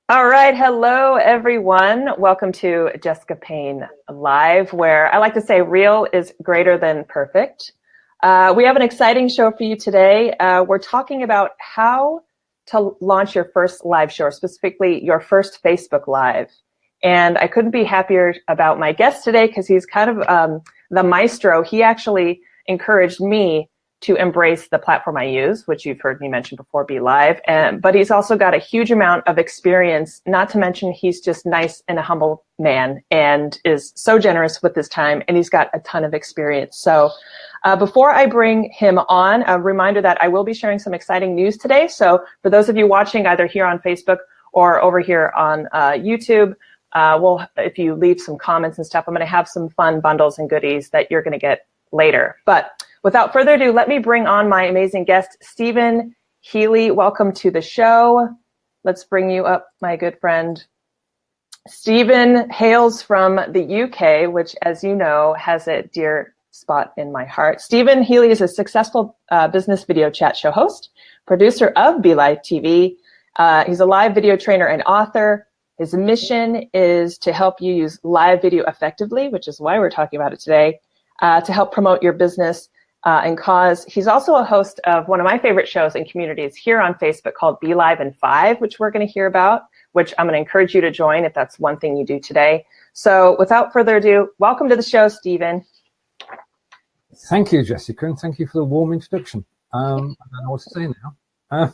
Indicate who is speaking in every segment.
Speaker 1: All right. Hello, everyone. Welcome to Jessica Payne Live, where I like to say real is greater than perfect. We have an exciting show for you today. We're talking about how to launch your first live show, specifically your first Facebook Live. And I couldn't be happier about my guest today because he's kind of the maestro. He actually encouraged me to embrace the platform I use, which you've heard me mention before, Be Live. But he's also got a huge amount of experience, not to mention he's just nice and a humble man and is so generous with his time, and he's got a ton of experience. So before I bring him on, a reminder that I will be sharing some exciting news today. So for those of you watching either here on Facebook or over here on YouTube, if you leave some comments and stuff, I'm going to have some fun bundles and goodies that you're going to get later. But without further ado, let me bring on my amazing guest, Steven Healey. Welcome to the show. Let's bring you up, my good friend. Steven hails from the UK, which, as you know, has a dear spot in my heart. Steven Healey is a successful business video chat show host, producer of Be Live TV. He's a live video trainer and author. His mission is to help you use live video effectively, which is why we're talking about it today, to help promote your business and cause. He's also a host of one of my favorite shows and communities here on Facebook called Be Live in 5, which we're going to hear about, which I'm going to encourage you to join if that's one thing you do today. So without further ado, welcome to the show, Steven.
Speaker 2: Thank you, Jessica, and thank you for the warm introduction. I don't know what to say now.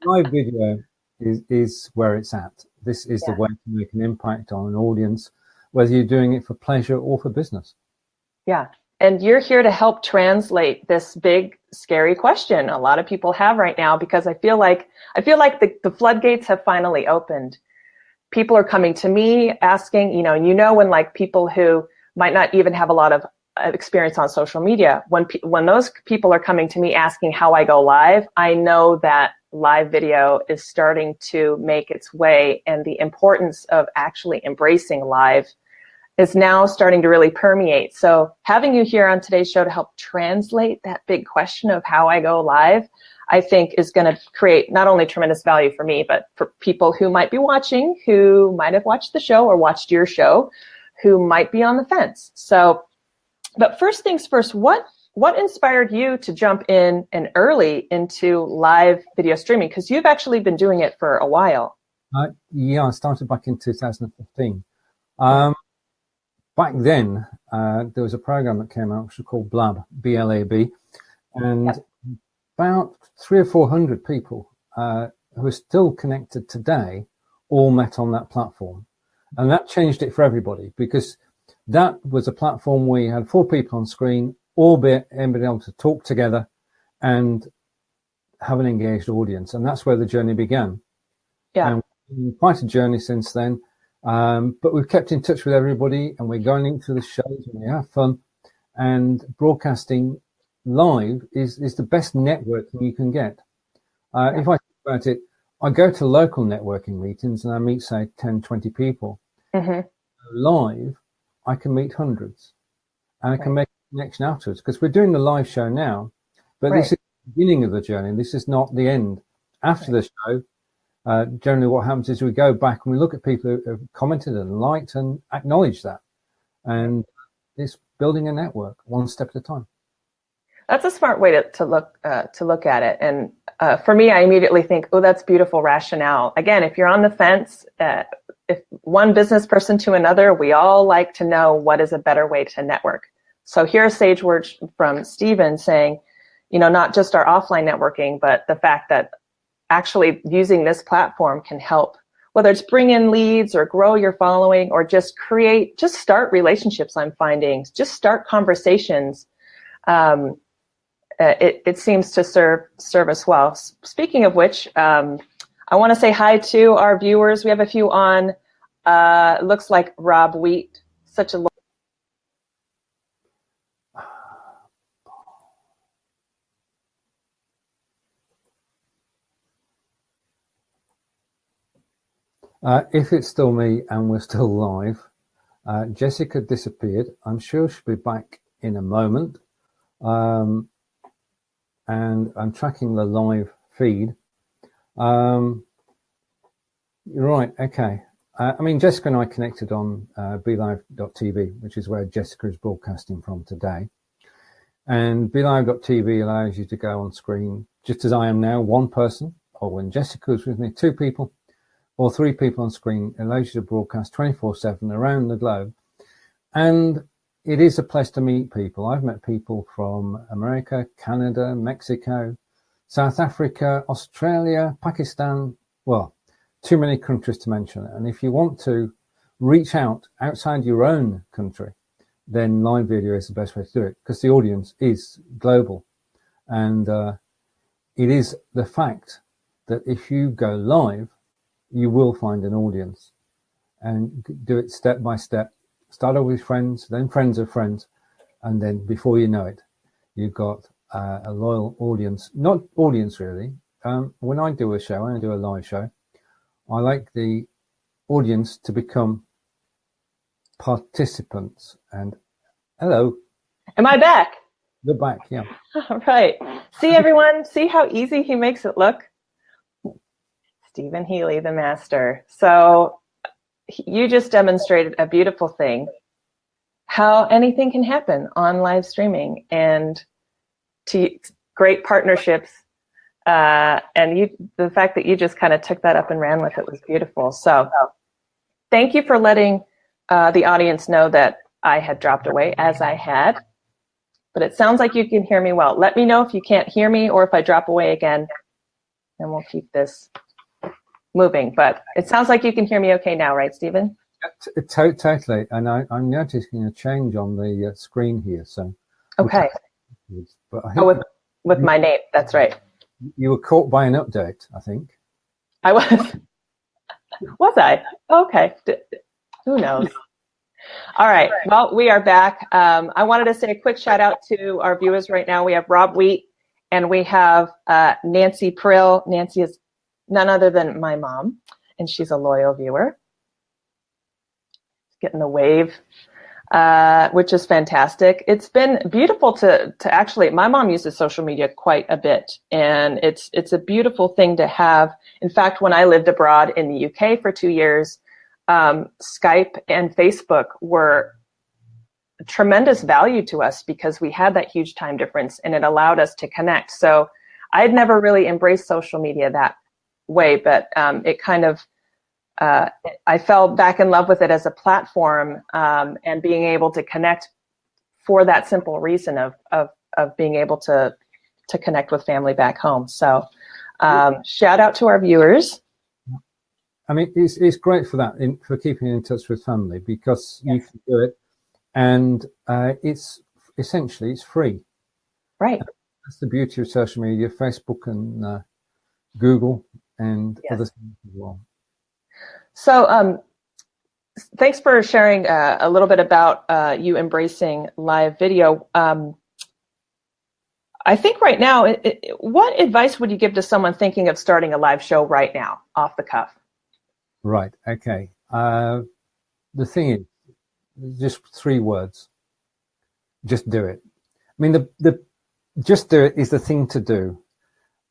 Speaker 2: Live video is where it's at. This is the way to make an impact on an audience, whether you're doing it for pleasure or for business.
Speaker 1: Yeah. And you're here to help translate this big, scary question a lot of people have right now, because I feel like the floodgates have finally opened. People are coming to me asking, when like people who might not even have a lot of experience on social media, when those people are coming to me asking how I go live, I know that live video is starting to make its way, and the importance of actually embracing live is now starting to really permeate. So having you here on today's show to help translate that big question of how I go live, I think is going to create not only tremendous value for me, but for people who might be watching, who might have watched the show or watched your show, who might be on the fence. So, but first things first, what inspired you to jump in and early into live video streaming? Because you've actually been doing it for a while.
Speaker 2: I started back in 2015. Back then, there was a program that came out which was called Blab, B-L-A-B, and about 300 or 400 people who are still connected today all met on that platform. And that changed it for everybody, because that was a platform where you had 4 people on screen, all being able to talk together and have an engaged audience. And that's where the journey began. Yeah. And quite a journey since then. But we've kept in touch with everybody, and we're going into the shows and we have fun. And broadcasting live is the best networking you can get. If I think about it, I go to local networking meetings and I meet, say, 10, 20 people. Mm-hmm. Live, I can meet hundreds, and I can make a connection afterwards, because we're doing the live show now, but this is the beginning of the journey. This is not the end. After the show, generally what happens is we go back and we look at people who have commented and liked and acknowledge that. And it's building a network one step at a time.
Speaker 1: That's a smart way to look at it. And for me, I immediately think, oh, that's beautiful rationale. Again, if you're on the fence, if one business person to another, we all like to know what is a better way to network. So here's sage words from Steven saying, not just our offline networking, but the fact that actually using this platform can help, whether it's bring in leads or grow your following or just start relationships. I'm finding just start conversations. It seems to serve us well. Speaking of which, I want to say hi to our viewers. We have a few on. Looks like Rob Wheat, such a
Speaker 2: if it's still me and we're still live, Jessica disappeared. I'm sure she'll be back in a moment. And I'm tracking the live feed. Right, okay. I mean, Jessica and I connected on BeLive.tv, which is where Jessica is broadcasting from today. And BeLive.tv allows you to go on screen, just as I am now, one person, or when Jessica is with me, two people, or three people on screen. It allows you to broadcast 24/7 around the globe. And it is a place to meet people. I've met people from America, Canada, Mexico, South Africa, Australia, Pakistan, well, too many countries to mention. And if you want to reach out outside your own country, then live video is the best way to do it, because the audience is global. And it is the fact that if you go live, you will find an audience, and do it step by step. Start off with friends, then friends of friends, and then before you know it, you've got a loyal audience. Not audience, really. When I do a show, when I do a live show, I like the audience to become participants. And hello.
Speaker 1: Am I back?
Speaker 2: You're back, yeah.
Speaker 1: All right. See, everyone? See how easy he makes it look? Steven Healey, the master. So you just demonstrated a beautiful thing, how anything can happen on live streaming, and to great partnerships. And the fact that you just kind of took that up and ran with it was beautiful. So thank you for letting the audience know that I had dropped away, as I had. But it sounds like you can hear me well. Let me know if you can't hear me or if I drop away again, and we'll keep this moving. But it sounds like you can hear me okay now, right, Stephen?
Speaker 2: Totally. And I'm noticing a change on the screen here. So
Speaker 1: okay.
Speaker 2: But I think
Speaker 1: with my name, that's right.
Speaker 2: You were caught by an update, I think.
Speaker 1: I was. Was I? Okay. Who knows? All right. Well, we are back. I wanted to say a quick shout out to our viewers right now. We have Rob Wheat and we have Nancy Prill. Nancy is none other than my mom, and she's a loyal viewer. Getting the wave, which is fantastic. It's been beautiful to actually, my mom uses social media quite a bit, and it's a beautiful thing to have. In fact, when I lived abroad in the UK for 2 years, Skype and Facebook were tremendous value to us because we had that huge time difference and it allowed us to connect. So I'd never really embraced social media that way, but it kind of, I fell back in love with it as a platform, and being able to connect for that simple reason of being able to connect with family back home. So shout out to our viewers.
Speaker 2: I mean, it's great for that, for keeping in touch with family, because you can do it, and it's essentially it's free.
Speaker 1: Right.
Speaker 2: That's the beauty of social media, Facebook and Google and other things as well.
Speaker 1: So thanks for sharing a little bit about you embracing live video. I think right now, what advice would you give to someone thinking of starting a live show right now, off the cuff?
Speaker 2: Right. Okay. The thing is, just 3 words. Just do it. I mean, the just do it is the thing to do.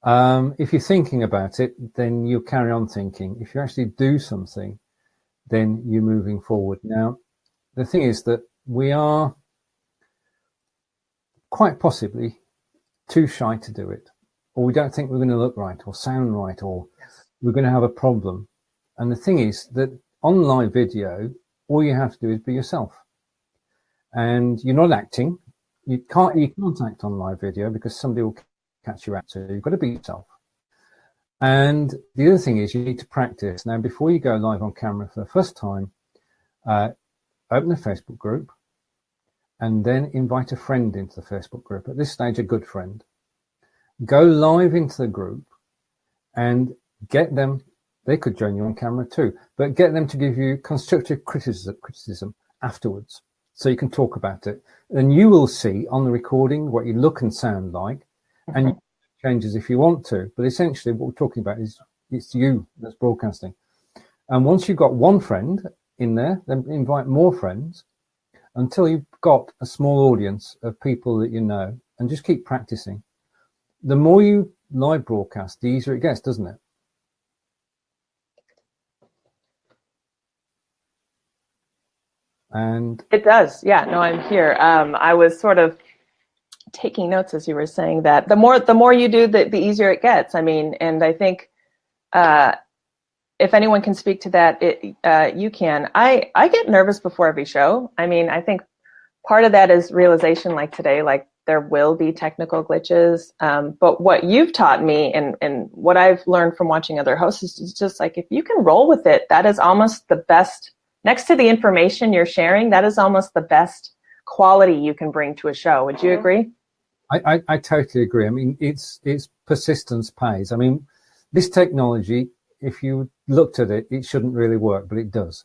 Speaker 2: If you're thinking about it, then you'll carry on thinking. If you actually do something, then you're moving forward. Now, the thing is that we are quite possibly too shy to do it, or we don't think we're going to look right or sound right, or we're going to have a problem. And the thing is that on live video, all you have to do is be yourself, and you're not acting. You can't act on live video because somebody will catch you out. So you've got to be yourself. And the other thing is you need to practice. Now, before you go live on camera for the first time, open a Facebook group and then invite a friend into the Facebook group. At this stage, a good friend. Go live into the group and get them. They could join you on camera too, but get them to give you constructive criticism afterwards, so you can talk about it. And you will see on the recording what you look and sound like, and you can changes if you want to. But essentially, what we're talking about is it's you that's broadcasting. And once you've got one friend in there, then invite more friends until you've got a small audience of people that you know, and just keep practicing. The more you live broadcast, the easier it gets, doesn't it? And
Speaker 1: it does. Yeah, no, I'm here. I was sort of taking notes as you were saying that. The more you do, the easier it gets. I mean, and I think if anyone can speak to that, you can. I get nervous before every show. I mean, I think part of that is realization, like today, like there will be technical glitches. But what you've taught me and what I've learned from watching other hosts is just like, if you can roll with it, that is almost the best. Next to the information you're sharing, that is almost the best quality you can bring to a show. Would you agree?
Speaker 2: I totally agree. I mean, it's persistence pays. I mean, this technology, if you looked at it, it shouldn't really work, but it does.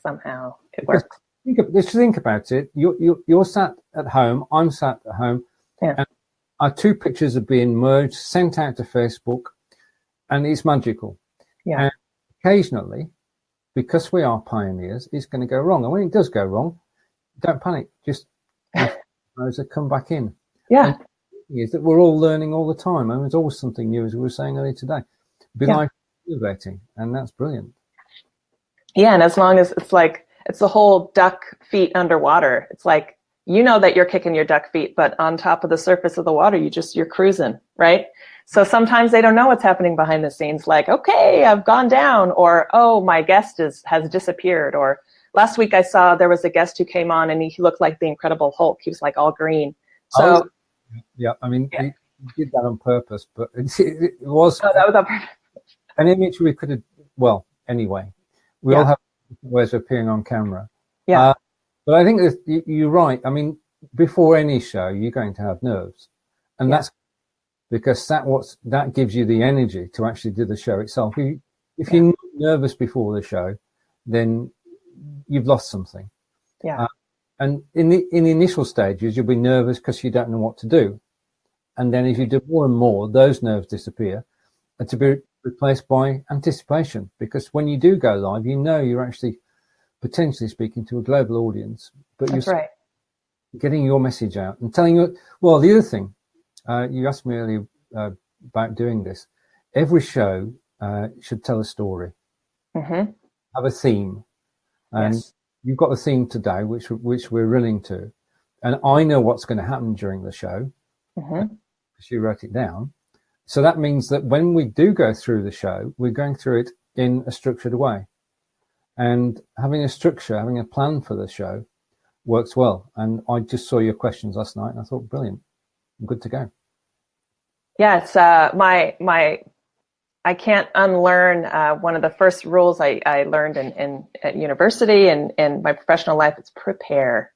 Speaker 1: Somehow it works.
Speaker 2: Just think about it. You're sat at home. I'm sat at home.
Speaker 1: Yeah.
Speaker 2: And our two pictures are being merged, sent out to Facebook, and it's magical.
Speaker 1: Yeah.
Speaker 2: And occasionally, because we are pioneers, it's going to go wrong. And when it does go wrong, don't panic. Just come back in.
Speaker 1: Yeah.
Speaker 2: And the is that we're all learning all the time. And there's always something new, as we were saying earlier today. Be like innovating, and that's brilliant.
Speaker 1: Yeah, and as long as it's the whole duck feet underwater. It's like, you know that you're kicking your duck feet, but on top of the surface of the water, you're cruising, right? So sometimes they don't know what's happening behind the scenes, like, okay, I've gone down, or, oh, my guest has disappeared. Or last week I saw there was a guest who came on and he looked like the Incredible Hulk. He was like all green. So
Speaker 2: yeah, I mean, he did that on purpose, but it was,
Speaker 1: that was on purpose.
Speaker 2: An image we could have, well, anyway, we all have different ways of appearing on camera.
Speaker 1: Yeah.
Speaker 2: But I think that you're right. I mean, before any show, you're going to have nerves. And that's because that gives you the energy to actually do the show itself. If you're not nervous before the show, then you've lost something.
Speaker 1: Yeah.
Speaker 2: And in the initial stages, you'll be nervous because you don't know what to do. And then as you do more and more, those nerves disappear, and to be replaced by anticipation. Because when you do go live, you know you're actually potentially speaking to a global audience, but you're getting your message out and telling you. Well, the other thing, you asked me earlier about doing this. Every show should tell a story, have a theme, and you've got a theme today, which we're running to, and I know what's going to happen during the show because you wrote it down. So that means that when we do go through the show, we're going through it in a structured way. And having a structure, having a plan for the show works well. And I just saw your questions last night and I thought, brilliant, I'm good to go.
Speaker 1: Yes, I can't unlearn one of the first rules I learned at university and in my professional life. It's prepare.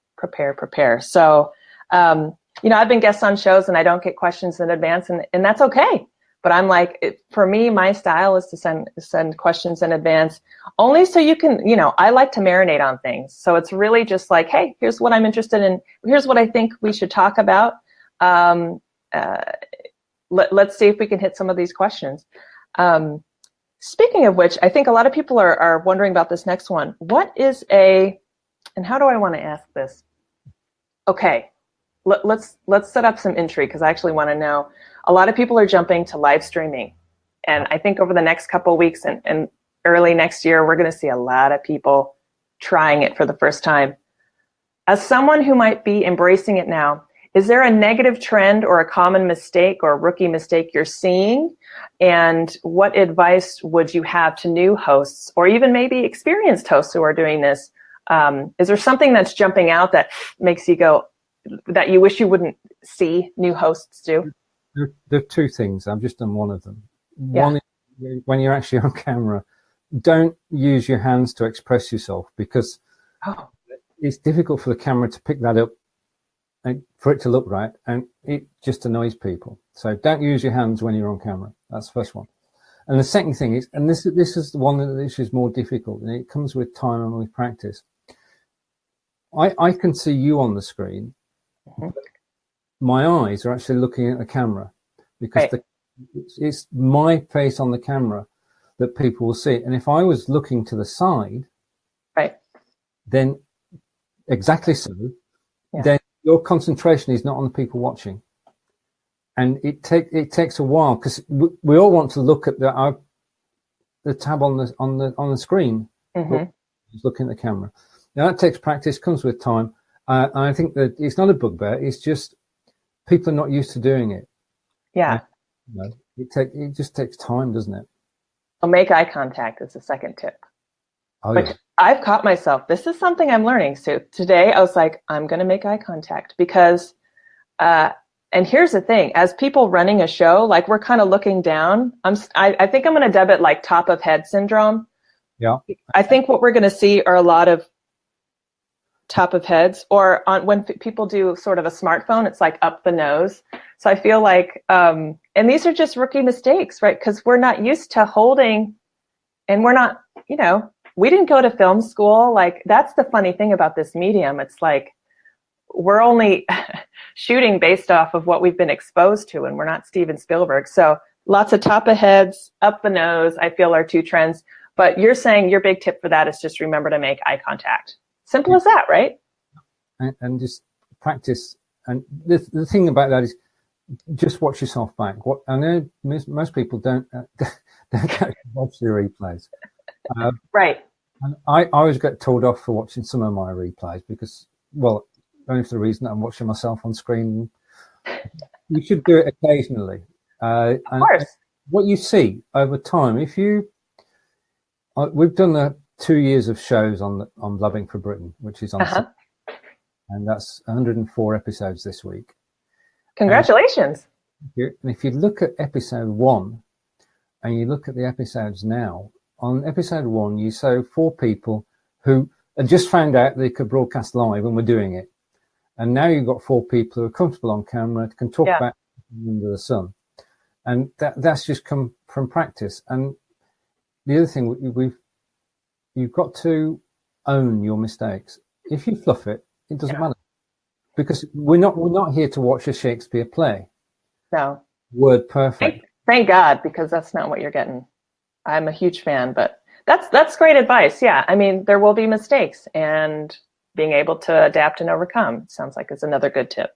Speaker 1: So, I've been guests on shows and I don't get questions in advance, and that's okay. But I'm like, for me, my style is to send questions in advance, only so you can, I like to marinate on things. So it's really just like, hey, here's what I'm interested in. Here's what I think we should talk about. Let's see if we can hit some of these questions. Speaking of which, I think a lot of people are wondering about this next one. What is and how do I want to ask this? Okay, let's set up some intrigue because I actually want to know. A lot of people are jumping to live streaming. And I think over the next couple of weeks and early next year, we're going to see a lot of people trying it for the first time. As someone who might be embracing it now, is there a negative trend or a common mistake or rookie mistake you're seeing? And what advice would you have to new hosts or even maybe experienced hosts who are doing this? Is there something that's jumping out that makes you go, that you wish you wouldn't see new hosts do?
Speaker 2: There are two things. I've just done one of them. One is when you're actually on camera, don't use your hands to express yourself because it's difficult for the camera to pick that up and for it to look right, and it just annoys people. So don't use your hands when you're on camera. That's the first one. And the second thing is, and this is the one that is more difficult, and it comes with time and with practice. I can see you on the screen. My eyes are actually looking at the camera because it's my face on the camera that people will see. And if I was looking to the side, then exactly so, then your concentration is not on the people watching. And it takes a while because we all want to look at the tab on the screen, just looking at the camera. Now, that takes practice, comes with time. And I think that it's not a bugbear. It's just people are not used to doing it.
Speaker 1: Yeah.
Speaker 2: And, it just takes time, doesn't it?
Speaker 1: Well, make eye contact is the second tip.
Speaker 2: Oh,
Speaker 1: Which
Speaker 2: yeah.
Speaker 1: I've caught myself. This is something I'm learning. So today I was like, I'm going to make eye contact because, and here's the thing, as people running a show, like we're kind of looking down. I think I'm going to dub it like top of head syndrome.
Speaker 2: Yeah.
Speaker 1: I think what we're going to see are a lot of top of heads, or when people do sort of a smartphone, it's like up the nose. So I feel like, and these are just rookie mistakes, right? Because we're not used to holding, and we're not, we didn't go to film school. Like, that's the funny thing about this medium. It's like, we're only shooting based off of what we've been exposed to, and we're not Steven Spielberg. So lots of top of heads, up the nose, I feel are two trends. But you're saying your big tip for that is just remember to make eye contact. Simple as that, right?
Speaker 2: And just practice. And the thing about that is just watch yourself back. I know most people don't watch the replays.
Speaker 1: Right.
Speaker 2: And I always get told off for watching some of my replays because, well, only for the reason that I'm watching myself on screen. You should do it occasionally.
Speaker 1: Of course.
Speaker 2: What you see over time, we've done the 2 years of shows on Loving for Britain, which is on, and that's 104 episodes this week.
Speaker 1: Congratulations.
Speaker 2: And if you look at episode 1 and you look at the episodes now, on episode 1, you saw 4 people who had just found out they could broadcast live and were doing it. And now you've got 4 people who are comfortable on camera, can talk about under the sun. And that's just come from practice. And the other thing, you've got to own your mistakes. If you fluff it, it doesn't matter. Because we're not here to watch a Shakespeare play.
Speaker 1: No.
Speaker 2: Word perfect.
Speaker 1: Thank God, because that's not what you're getting. I'm a huge fan, but that's great advice. Yeah. I mean, there will be mistakes, and being able to adapt and overcome sounds like is another good tip.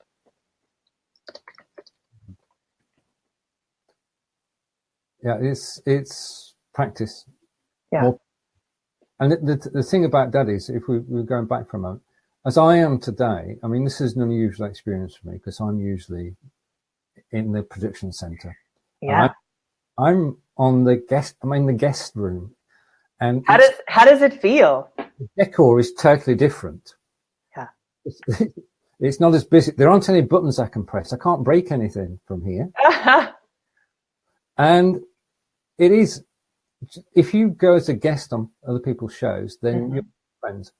Speaker 2: Yeah, it's practice.
Speaker 1: Yeah.
Speaker 2: And the thing about that is, if we're going back for a moment, as I am today, I mean, this is an unusual experience for me because I'm usually in the production center.
Speaker 1: Yeah.
Speaker 2: I'm in the guest room. And
Speaker 1: how does it feel?
Speaker 2: The decor is totally different.
Speaker 1: Yeah.
Speaker 2: It's not as busy. There aren't any buttons I can press. I can't break anything from here. And it is, if you go as a guest on other people's shows, then you're friends.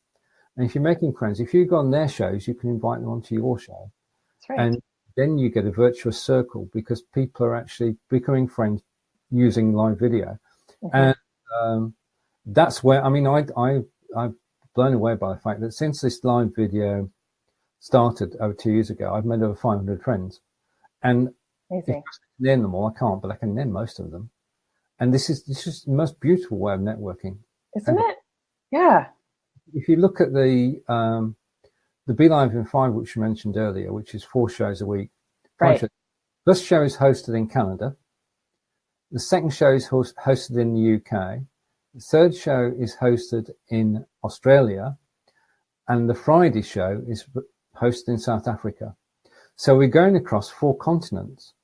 Speaker 2: And if you're making friends, if you go on their shows, you can invite them onto your show.
Speaker 1: That's right. And
Speaker 2: then you get a virtuous circle because people are actually becoming friends using live video. And that's where, I mean, I'm blown away by the fact that since this live video started over 2 years ago, I've made over 500 friends. And
Speaker 1: amazing.
Speaker 2: If I name them all, I can't, but I can name most of them. And this is the most beautiful way of networking.
Speaker 1: Isn't it? Yeah.
Speaker 2: If you look at the Be Live in 5, which you mentioned earlier, which is 4 shows a week.
Speaker 1: Right.
Speaker 2: First show is hosted in Canada. The second show is hosted in the UK. The third show is hosted in Australia. And the Friday show is hosted in South Africa. So we're going across 4 continents.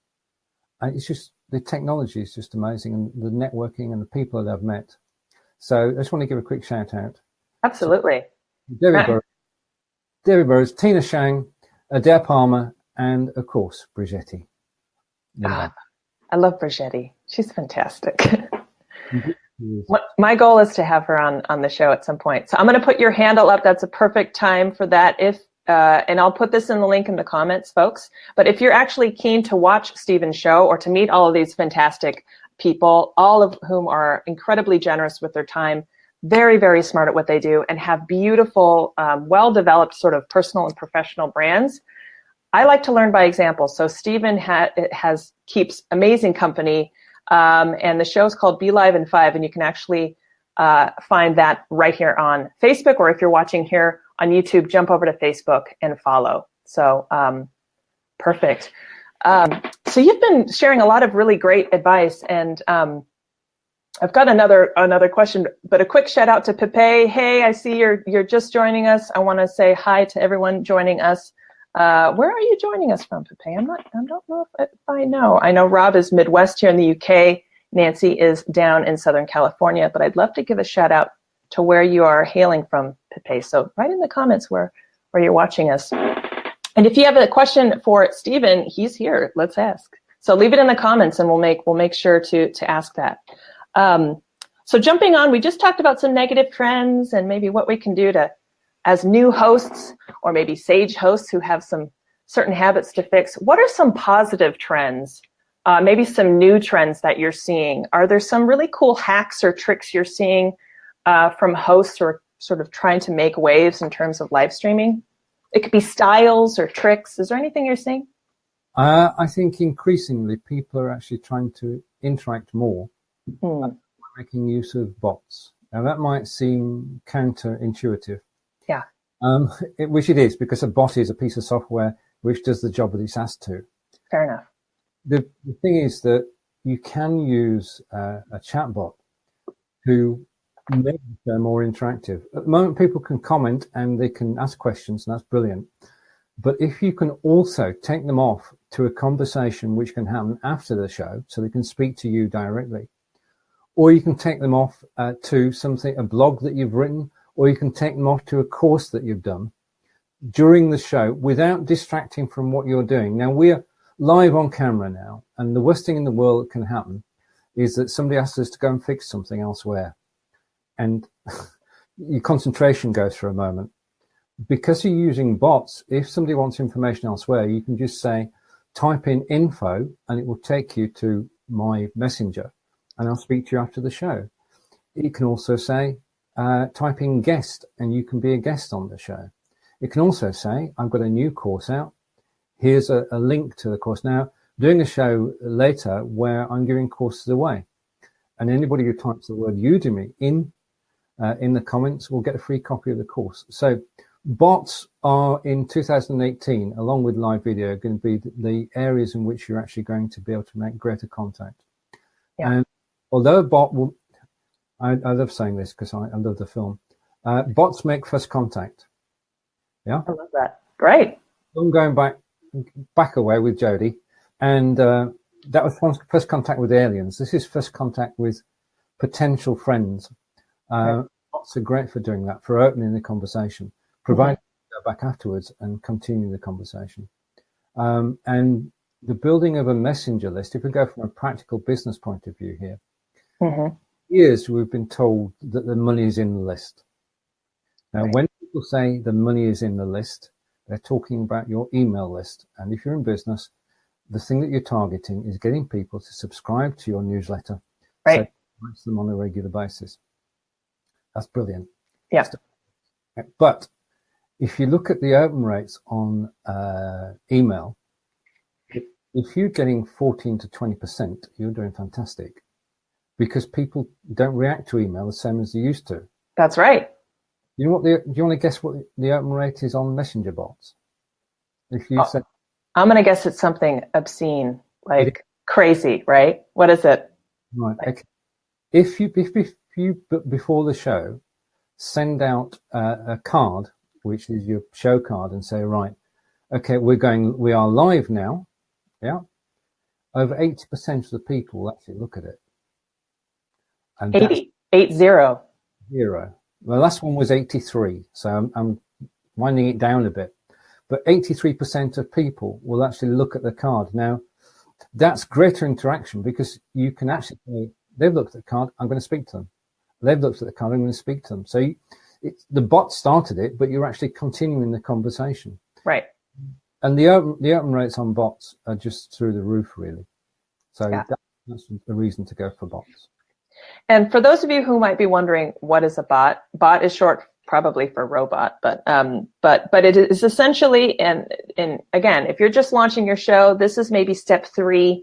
Speaker 2: And it's just, the technology is just amazing, and the networking and the people that I've met. So I just want to give a quick shout out.
Speaker 1: Absolutely.
Speaker 2: Debbie Burrows, Tina Shang, Adair Palmer, and of course, Brigetti.
Speaker 1: I love Brigetti. She's fantastic. My goal is to have her on the show at some point. So I'm going to put your handle up. That's a perfect time for that. And I'll put this in the link in the comments, folks. But if you're actually keen to watch Steven's show or to meet all of these fantastic people, all of whom are incredibly generous with their time, very, very smart at what they do, and have beautiful, well-developed sort of personal and professional brands, I like to learn by example. So Steven keeps amazing company, and the show is called Be Live in 5, and you can actually find that right here on Facebook, or if you're watching here on YouTube, jump over to Facebook and follow. So perfect. So you've been sharing a lot of really great advice, and I've got another question, but a quick shout out to Pepe. Hey, I see you're just joining us. I want to say hi to everyone joining us. Where are you joining us from, Pepe? I don't know if I know. I know Rob is Midwest here in the UK. Nancy is down in Southern California, but I'd love to give a shout out to where you are hailing from, Pepe. So write in the comments where you're watching us. And if you have a question for Steven, he's here. Let's ask. So leave it in the comments, and we'll make sure to ask that. So jumping on, we just talked about some negative trends and maybe what we can do to, as new hosts or maybe sage hosts who have some certain habits to fix. What are some positive trends? Maybe some new trends that you're seeing? Are there some really cool hacks or tricks you're seeing from hosts who are sort of trying to make waves in terms of live streaming? It could be styles or tricks. Is there anything you're seeing?
Speaker 2: I think increasingly people are actually trying to interact more, making use of bots. Now that might seem counterintuitive.
Speaker 1: Yeah.
Speaker 2: Which it is, because a bot is a piece of software which does the job that it's asked to.
Speaker 1: Fair enough.
Speaker 2: The thing is that you can use a chatbot who make them more interactive. At the moment, people can comment and they can ask questions, and that's brilliant. But if you can also take them off to a conversation which can happen after the show, so they can speak to you directly, or you can take them off to a blog that you've written, or you can take them off to a course that you've done during the show without distracting from what you're doing. Now, we're live on camera now, and the worst thing in the world that can happen is that somebody asks us to go and fix something elsewhere, and your concentration goes for a moment. Because you're using bots, if somebody wants information elsewhere, you can just say, type in info, and it will take you to my messenger, and I'll speak to you after the show. You can also say, type in guest, and you can be a guest on the show. It can also say, I've got a new course out. Here's a link to the course. Now, doing a show later where I'm giving courses away, and anybody who types the word Udemy in the comments will get a free copy of the course. So bots are, in 2018, along with live video, going to be the areas in which you're actually going to be able to make greater contact. Yeah. And although a bot will, I love saying this because I love the film, bots make first contact. Yeah,
Speaker 1: I love that. Great.
Speaker 2: I'm going back away with Jodie, and that was first contact with aliens. This is first contact with potential friends. Bots are great for doing that, for opening the conversation, provided you go back afterwards and continue the conversation. And the building of a messenger list, if we go from a practical business point of view here, years we've been told that the money is in the list. Now, when people say the money is in the list, they're talking about your email list. And if you're in business, the thing that you're targeting is getting people to subscribe to your newsletter.
Speaker 1: Right.
Speaker 2: So you them on a regular basis. That's brilliant.
Speaker 1: Yeah.
Speaker 2: But if you look at the open rates on email, if you're getting 14 to 20%, you're doing fantastic, because people don't react to email the same as they used to.
Speaker 1: That's right.
Speaker 2: You know what? Do you want to guess what the open rate is on messenger bots? If you said,
Speaker 1: I'm going to guess it's something obscene, like crazy, right? What is it?
Speaker 2: Right. Okay. If you before the show send out a card, which is your show card, and say, right, okay, we are live now. Yeah. Over 80% of the people will actually look at it. And
Speaker 1: 80.
Speaker 2: Zero. The last one was 83, so I'm winding it down a bit. But 83% of people will actually look at the card. Now, that's greater interaction, because you can actually say, they've looked at the card, I'm going to speak to them. They've looked at the card, I'm going to speak to them. So the bot started it, but you're actually continuing the conversation.
Speaker 1: Right.
Speaker 2: And the open rates on bots are just through the roof, really. So that's a reason to go for bots.
Speaker 1: And for those of you who might be wondering, what is a bot? Bot is short probably for robot, but it is essentially, and again, if you're just launching your show, this is maybe step 3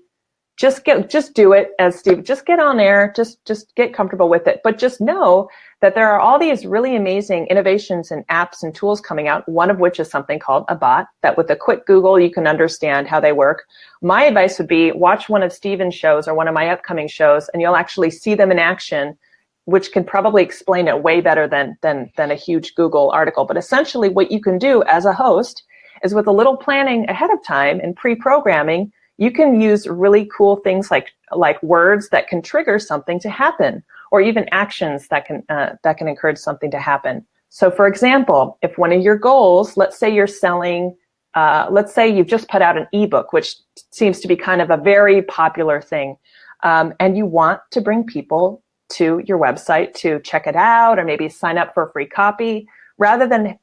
Speaker 1: just do it, as Steve, just get on there, just get comfortable with it. But just know that there are all these really amazing innovations and apps and tools coming out, one of which is something called a bot, that with a quick Google, you can understand how they work. My advice would be watch one of Steven's shows or one of my upcoming shows, and you'll actually see them in action, which can probably explain it way better than a huge Google article. But essentially what you can do as a host is, with a little planning ahead of time and pre-programming, you can use really cool things like words that can trigger something to happen, or even actions that can encourage something to happen. So for example, if one of your goals, let's say you're selling, let's say you've just put out an ebook, which seems to be kind of a very popular thing, and you want to bring people to your website to check it out, or maybe sign up for a free copy, rather than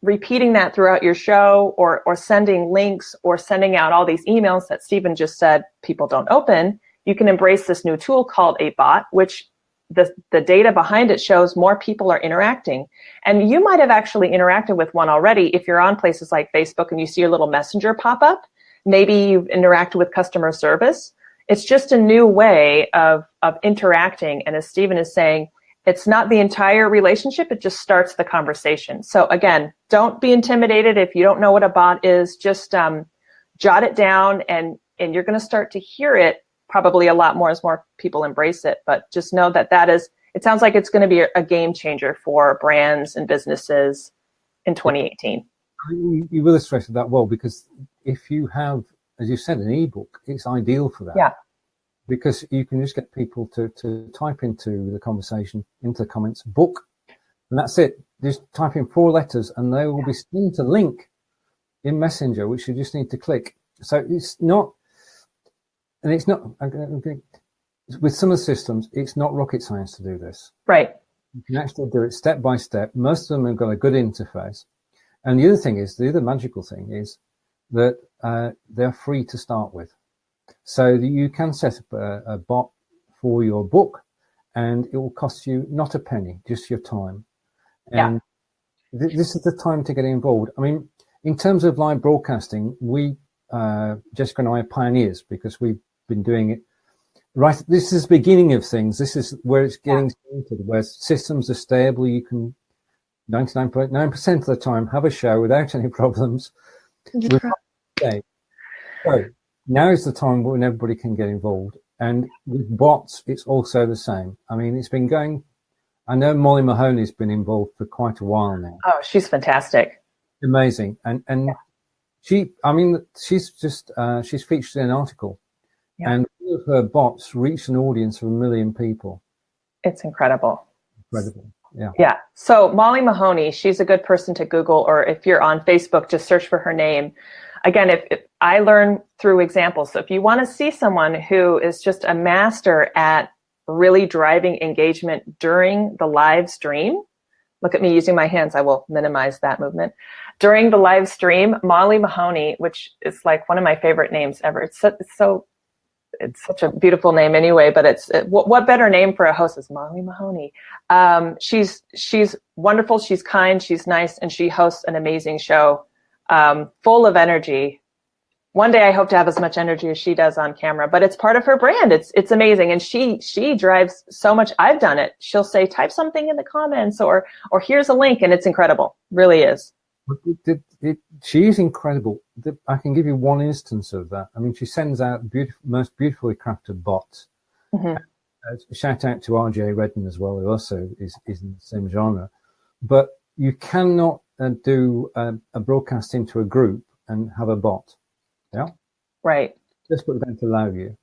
Speaker 1: repeating that throughout your show, or sending links, or sending out all these emails that Steven just said people don't open, you can embrace this new tool called a bot, which the data behind it shows more people are interacting. And you might have actually interacted with one already. If you're on places like Facebook and you see your little messenger pop up, maybe you've interacted with customer service. It's just a new way of interacting. And as Steven is saying, it's not the entire relationship, it just starts the conversation. So again, don't be intimidated if you don't know what a bot is. Just jot it down, and you're going to start to hear it probably a lot more as more people embrace it. But just know that it sounds like it's going to be a game changer for brands and businesses in 2018.
Speaker 2: You illustrated that well, because if you have, as you said, an ebook, it's ideal for that.
Speaker 1: Yeah.
Speaker 2: Because you can just get people to type into the conversation, into the comments, book, and that's it. Just type in 4 letters and they will be sent a link in Messenger, which you just need to click. So it's not, and it's not, with some of the systems, it's not rocket science to do this.
Speaker 1: Right.
Speaker 2: You can actually do it step by step. Most of them have got a good interface. And the other magical thing is that they're free to start with. So that you can set up a bot for your book, and it will cost you not a penny, just your time. And this is the time to get involved. I mean, in terms of live broadcasting, we, Jessica and I, are pioneers, because we've been doing it. Right, this is the beginning of things. This is where it's getting started, where systems are stable. You can 99.9% of the time have a show without any problems. So now is the time when everybody can get involved. And with bots, it's also the same. I mean, it's been going, I know Molly Mahoney's been involved for quite a while now.
Speaker 1: Oh, she's fantastic.
Speaker 2: Amazing. And she's featured in an article, and all of her bots reach an audience of 1 million people. It's
Speaker 1: incredible.
Speaker 2: Incredible. Yeah.
Speaker 1: Yeah. So Molly Mahoney, she's a good person to Google, or if you're on Facebook, just search for her name. Again, if I learn through examples. So if you want to see someone who is just a master at really driving engagement during the live stream, look at me using my hands. I will minimize that movement. During the live stream, Molly Mahoney, which is like one of my favorite names ever. It's such a beautiful name anyway, but what better name for a host is Molly Mahoney. She's wonderful. She's kind. She's nice. And she hosts an amazing show. Full of energy. One day I hope to have as much energy as she does on camera, but it's part of her brand. It's amazing. And she drives so much. I've done it. She'll say, type something in the comments, or here's a link, and it's incredible. Really is.
Speaker 2: She is incredible. I can give you one instance of that. I mean, she sends out most beautifully crafted bots. Mm-hmm. Shout out to RJ Redden as well, who also is in the same genre. But you cannot do a broadcast into a group and have a bot. Yeah.
Speaker 1: Right.
Speaker 2: Facebook don't allow you.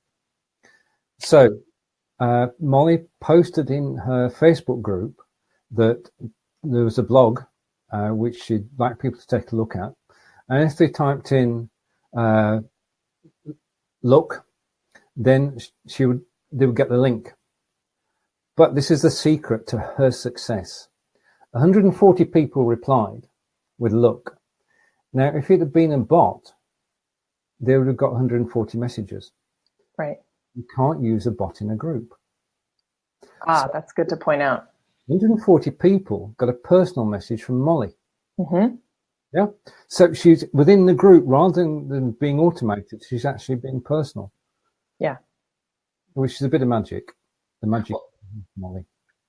Speaker 2: So Molly posted in her Facebook group that there was a blog which she'd like people to take a look at. And if they typed in look, then they would get the link. But this is the secret to her success. 140 people replied with look. Now, if it had been a bot, they would have got 140 messages.
Speaker 1: Right.
Speaker 2: You can't use a bot in a group.
Speaker 1: That's good to point out.
Speaker 2: 140 people got a personal message from Molly.
Speaker 1: Mm-hmm.
Speaker 2: Yeah. So she's within the group, rather than being automated, she's actually being personal.
Speaker 1: Yeah.
Speaker 2: Which is a bit of magic. The magic of Molly.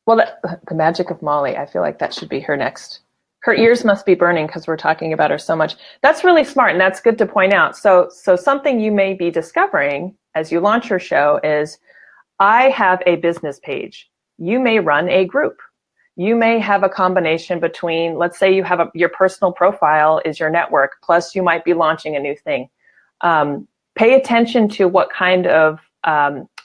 Speaker 1: Well, the magic of Molly. I feel like that should be her next. Her ears must be burning because we're talking about her so much. That's really smart, and that's good to point out. So something you may be discovering as you launch your show is, I have a business page. You may run a group. You may have a combination between, let's say you have your personal profile is your network, plus you might be launching a new thing. Pay attention to what kind of,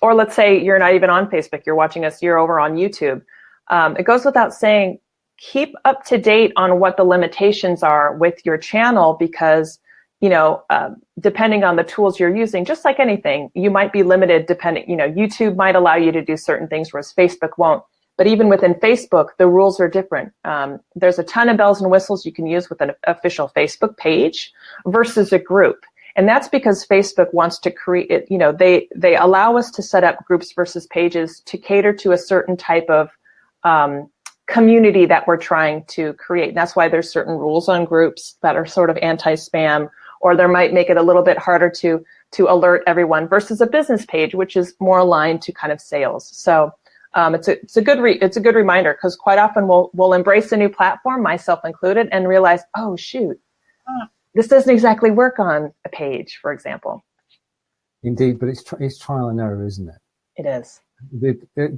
Speaker 1: or let's say you're not even on Facebook, you're watching us, you're over on YouTube. It goes without saying, keep up to date on what the limitations are with your channel, because, depending on the tools you're using, just like anything, you might be limited depending, YouTube might allow you to do certain things, whereas Facebook won't. But even within Facebook, the rules are different. There's a ton of bells and whistles you can use with an official Facebook page versus a group. And that's because Facebook wants to create, they allow us to set up groups versus pages to cater to a certain type of community that we're trying to create. And that's why there's certain rules on groups that are sort of anti-spam, or they might make it a little bit harder to alert everyone versus a business page, which is more aligned to kind of sales. So it's a good reminder, because quite often we'll embrace a new platform, myself included, and realize, oh shoot, this doesn't exactly work on a page, for example.
Speaker 2: Indeed, but it's trial and error, isn't it?
Speaker 1: It is.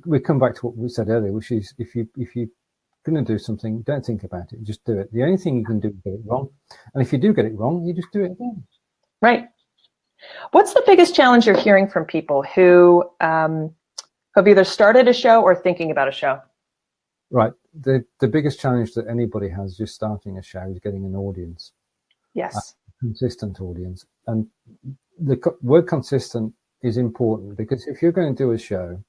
Speaker 2: We come back to what we said earlier, which is if you're going to do something, don't think about it, just do it. The only thing you can do is get it wrong, and if you do get it wrong, you just do it again.
Speaker 1: Right. What's the biggest challenge you're hearing from people who have either started a show or thinking about a show?
Speaker 2: Right. The biggest challenge that anybody has just starting a show is getting an audience.
Speaker 1: Yes.
Speaker 2: A consistent audience. And the word consistent is important, because if you're going to do a show,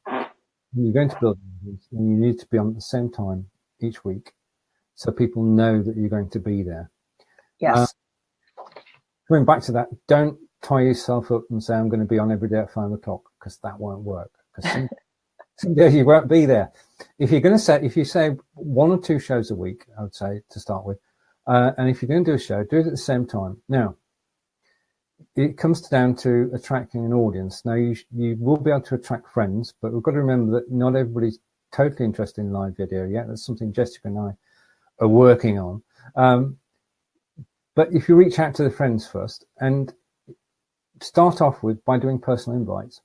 Speaker 2: you're going to build an audience, and you need to be on at the same time each week, so people know that you're going to be there.
Speaker 1: Yes.
Speaker 2: Going back to that, don't tie yourself up and say, I'm going to be on every day at 5 o'clock, because that won't work. Because some days you won't be there. If you say 1 or 2 shows a week, I would say, to start with, and if you're going to do a show, do it at the same time. Now, it comes down to attracting an audience. Now, you will be able to attract friends, but we've got to remember that not everybody's totally interested in live video yet. That's something Jessica and I are working on. But if you reach out to the friends first, and start off by doing personal invites,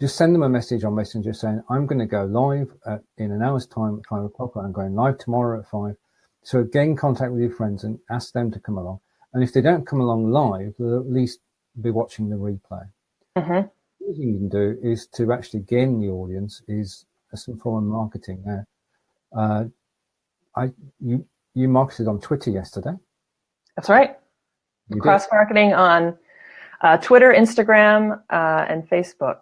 Speaker 2: just send them a message on Messenger saying, I'm going to go live in an hour's time at 5 o'clock, or I'm going live tomorrow at 5. So get in contact with your friends and ask them to come along. And if they don't come along live, they'll at least be watching the replay. Mm-hmm. The other thing you can do is to actually gain the audience is some form of marketing. Now, you marketed on Twitter yesterday.
Speaker 1: That's right. Cross-marketing on Twitter, Instagram, and Facebook.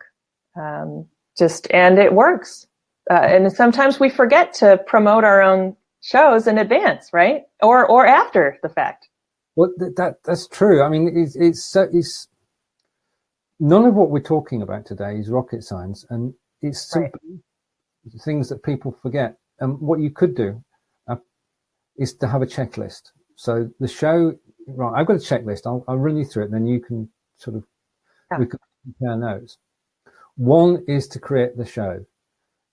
Speaker 1: And it works. And sometimes we forget to promote our own shows in advance, right? Or after the fact.
Speaker 2: Well, that's true. I mean, it's none of what we're talking about today is rocket science, and it's simply things that people forget. And what you could do is to have a checklist. So the show, right? I've got a checklist. I'll run you through it, and then you can sort of we can compare notes. One is to create the show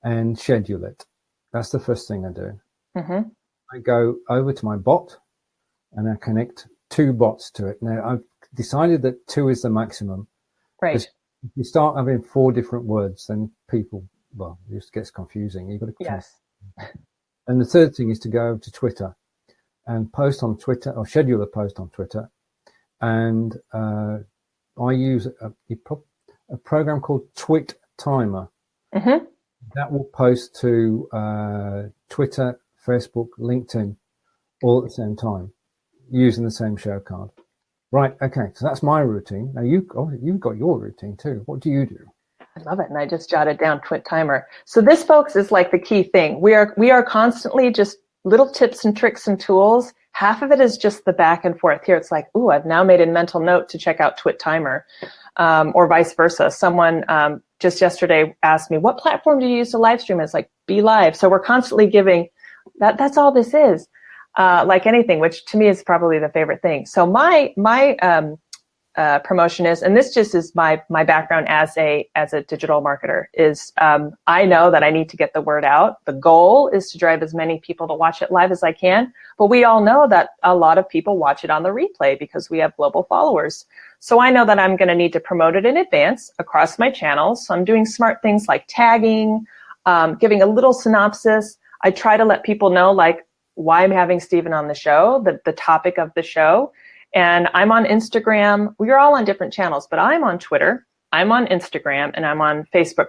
Speaker 2: and schedule it. That's the first thing I do. Mm-hmm. I go over to my bot and I connect 2 bots to it. Now, I've decided that 2 is the maximum.
Speaker 1: Right.
Speaker 2: If you start having 4 different words, then people, it just gets confusing. You've got to connect. Yes. And the third thing is to go over to Twitter and post on Twitter, or schedule a post on Twitter. And I use a program called Twit Timer. Mm-hmm. That will post to Twitter, Facebook, LinkedIn, all at the same time, using the same show card. Right. Okay. So that's my routine. Now you've got your routine too. What do you do?
Speaker 1: I love it. And I just jotted down Twit Timer. So this, folks, is like the key thing. We are constantly just little tips and tricks and tools. Half of it is just the back and forth. Here it's like, ooh, I've now made a mental note to check out Twit Timer, or vice versa. Someone just yesterday asked me, what platform do you use to live stream? And it's like, Be Live. So we're constantly giving that's all this is, like anything, which to me is probably the favorite thing. So my promotion is, and this just is my background as a digital marketer, is I know that I need to get the word out. The goal is to drive as many people to watch it live as I can, but we all know that a lot of people watch it on the replay because we have global followers. So I know that I'm going to need to promote it in advance across my channels. So I'm doing smart things like tagging, giving a little synopsis. I try to let people know like why I'm having Steven on the show, the topic of the show. And I'm on Instagram. We're all on different channels, but I'm on Twitter, I'm on Instagram, and I'm on Facebook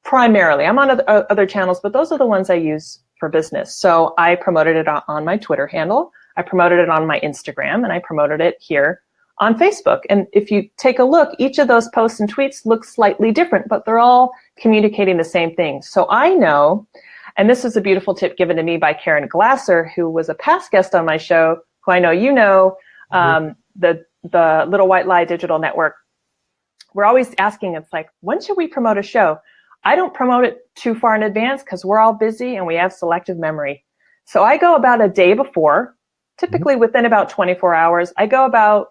Speaker 1: primarily. I'm on other channels, but those are the ones I use for business. So I promoted it on my Twitter handle, I promoted it on my Instagram, and I promoted it here on Facebook. And if you take a look, each of those posts and tweets look slightly different, but they're all communicating the same thing. So I know, and this is a beautiful tip given to me by Karen Glasser, who was a past guest on my show, who I know you know, the Little White Lie Digital Network. We're always asking, it's like, when should we promote a show? I don't promote it too far in advance because we're all busy and we have selective memory. So I go about a day before, typically within about 24 hours. I go about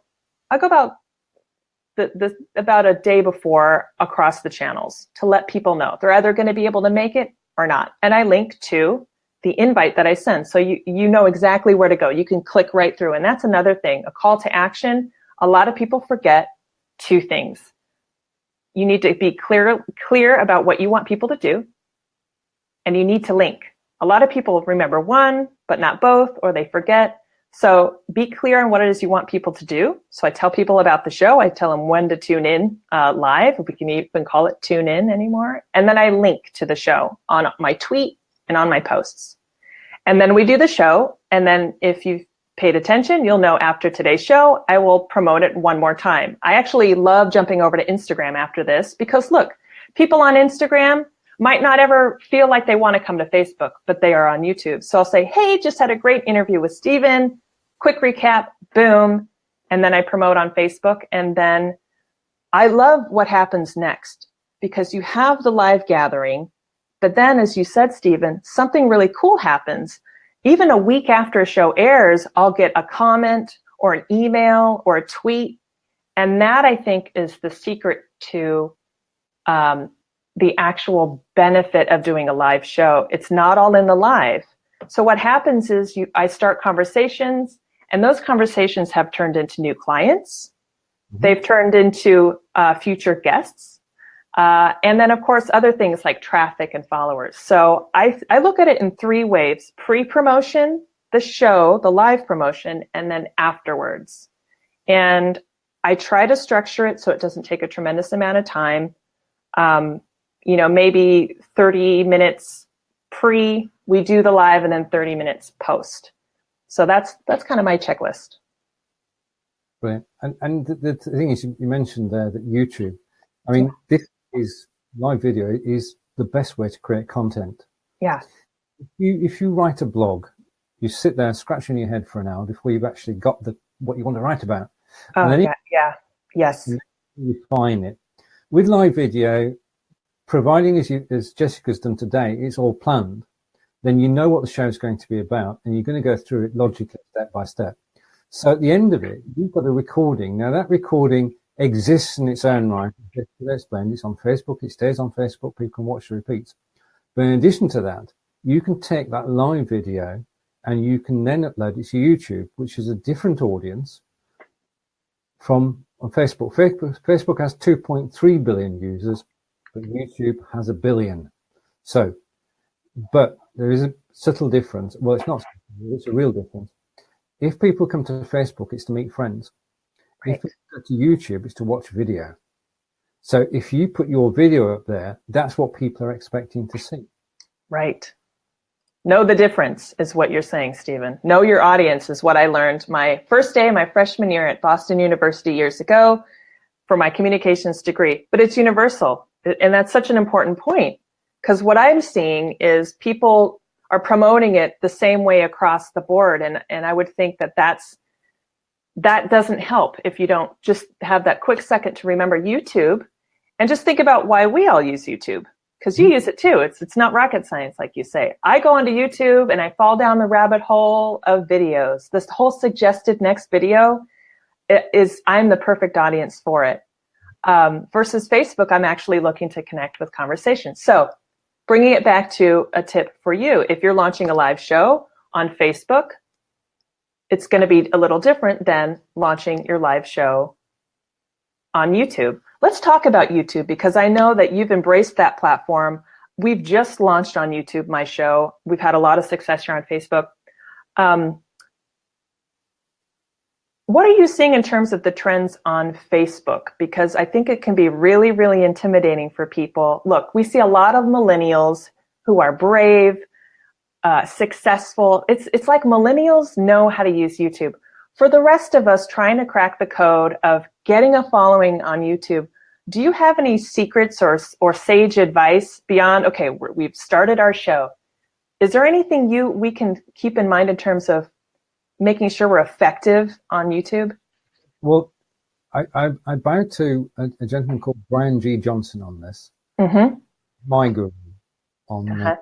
Speaker 1: about a day before across the channels to let people know they're either going to be able to make it or not. And I link to the invite that I send. So you know exactly where to go. You can click right through. And that's another thing, a call to action. A lot of people forget two things. You need to be clear about what you want people to do. And you need to link. A lot of people remember one, but not both, or they forget. So be clear on what it is you want people to do. So I tell people about the show. I tell them when to tune in live. We can even call it tune in anymore. And then I link to the show on my tweet and on my posts. And then we do the show. And then if you've paid attention, you'll know after today's show, I will promote it one more time. I actually love jumping over to Instagram after this because look, people on Instagram might not ever feel like they want to come to Facebook, but they are on YouTube. So I'll say, hey, just had a great interview with Steven. Quick recap, boom. And then I promote on Facebook. And then I love what happens next because you have the live gathering. But then, as you said, Steven, something really cool happens. Even a week after a show airs, I'll get a comment or an email or a tweet. And that, I think, is the secret to the actual benefit of doing a live show. It's not all in the live. So what happens is I start conversations, and those conversations have turned into new clients. They've turned into future guests. And then, of course, other things like traffic and followers. So I look at it in three waves: pre-promotion, the show, the live promotion, and then afterwards. And I try to structure it so it doesn't take a tremendous amount of time. Maybe 30 minutes pre, we do the live, and then 30 minutes post. So that's kind of my checklist.
Speaker 2: Brilliant. And the thing is, you mentioned there that YouTube, I mean, this is live video is the best way to create content.
Speaker 1: Yeah.
Speaker 2: If you write a blog, you sit there scratching your head for an hour before you've actually got what you want to write about.
Speaker 1: Oh,
Speaker 2: and then
Speaker 1: yes.
Speaker 2: You refine it. With live video, providing as Jessica's done today, it's all planned, then you know what the show is going to be about, and you're going to go through it logically, step by step. So at the end of it, you've got a recording. Now that recording exists in its own right. Jessica explained, it's on Facebook. It stays on Facebook. People can watch the repeats. But in addition to that, you can take that live video and you can then upload it to YouTube, which is a different audience from on Facebook. Facebook has 2.3 billion users, but YouTube has 1 billion. So, but there is a subtle difference. Well, it's not subtle, it's a real difference. If people come to Facebook, it's to meet friends. Right. If they go to YouTube, it's to watch video. So if you put your video up there, that's what people are expecting to see. Right.
Speaker 1: Know the difference is what you're saying, Steven. Know your audience is what I learned my first day of my freshman year at Boston University years ago for my communications degree. But it's universal. And that's such an important point, because what I'm seeing is people are promoting it the same way across the board. And I would think that doesn't help if you don't just have that quick second to remember YouTube and just think about why we all use YouTube, because you use it too. It's not rocket science, like you say. I go onto YouTube and I fall down the rabbit hole of videos. This whole suggested next video, I'm the perfect audience for it. Versus Facebook, I'm actually looking to connect with conversations. So bringing it back to a tip for you, if you're launching a live show on Facebook, it's going to be a little different than launching your live show on YouTube. Let's talk about YouTube, because I know that you've embraced that platform. We've just launched on YouTube, my show. We've had a lot of success here on Facebook. What are you seeing in terms of the trends on Facebook? Because I think it can be really, really intimidating for people. Look, we see a lot of millennials who are brave, successful. It's like millennials know how to use YouTube. For the rest of us trying to crack the code of getting a following on YouTube, do you have any secrets or sage advice beyond, okay, we've started our show? Is there anything we can keep in mind in terms of making sure we're effective on YouTube?
Speaker 2: Well, I bowed to a gentleman called Brian G. Johnson on this, my guru on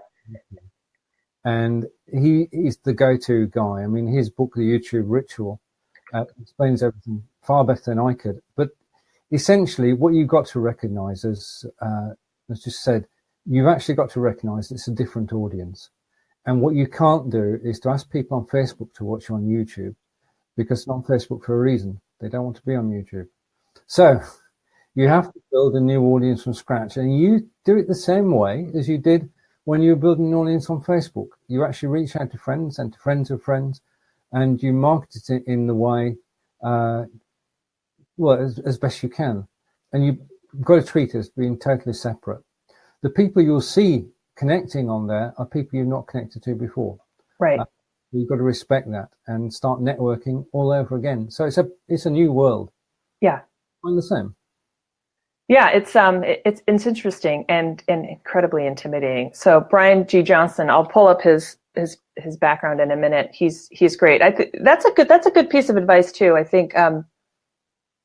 Speaker 2: and he is the go-to guy. I mean, his book, The YouTube Ritual, explains everything far better than I could. But essentially, what you've got to recognize is, as just said, you've actually got to recognize it's a different audience. And what you can't do is to ask people on Facebook to watch you on YouTube, because they're on Facebook for a reason. They don't want to be on YouTube. So you have to build a new audience from scratch. And you do it the same way as you did when you were building an audience on Facebook. You actually reach out to friends and to friends of friends, and you market it in the way, as best you can. And you've got to treat it as being totally separate. The people you'll see connecting on there are people you've not connected to before.
Speaker 1: Right.
Speaker 2: You've got to respect that and start networking all over again. So it's a new world.
Speaker 1: Yeah.
Speaker 2: I'm the same.
Speaker 1: Yeah, it's interesting and incredibly intimidating. So Brian G. Johnson, I'll pull up his background in a minute. He's great. That's a good piece of advice too. I think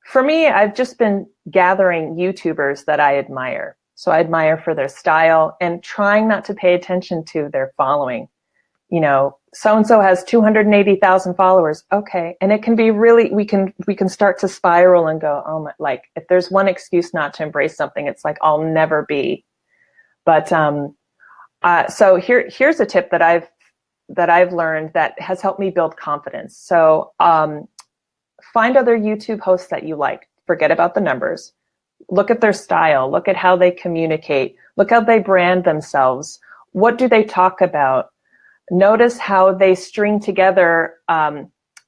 Speaker 1: for me, I've just been gathering YouTubers that I admire. So I admire for their style and trying not to pay attention to their following. You know, so-and-so has 280,000 followers. Okay. And it can be really, we can start to spiral and go, oh my, like if there's one excuse not to embrace something, it's like, I'll never be. But, so here's a tip that I've learned that has helped me build confidence. So, find other YouTube hosts that you like. Forget about the numbers. Look at their style. Look at how they communicate. Look how they brand themselves. What do they talk about? Notice how they string together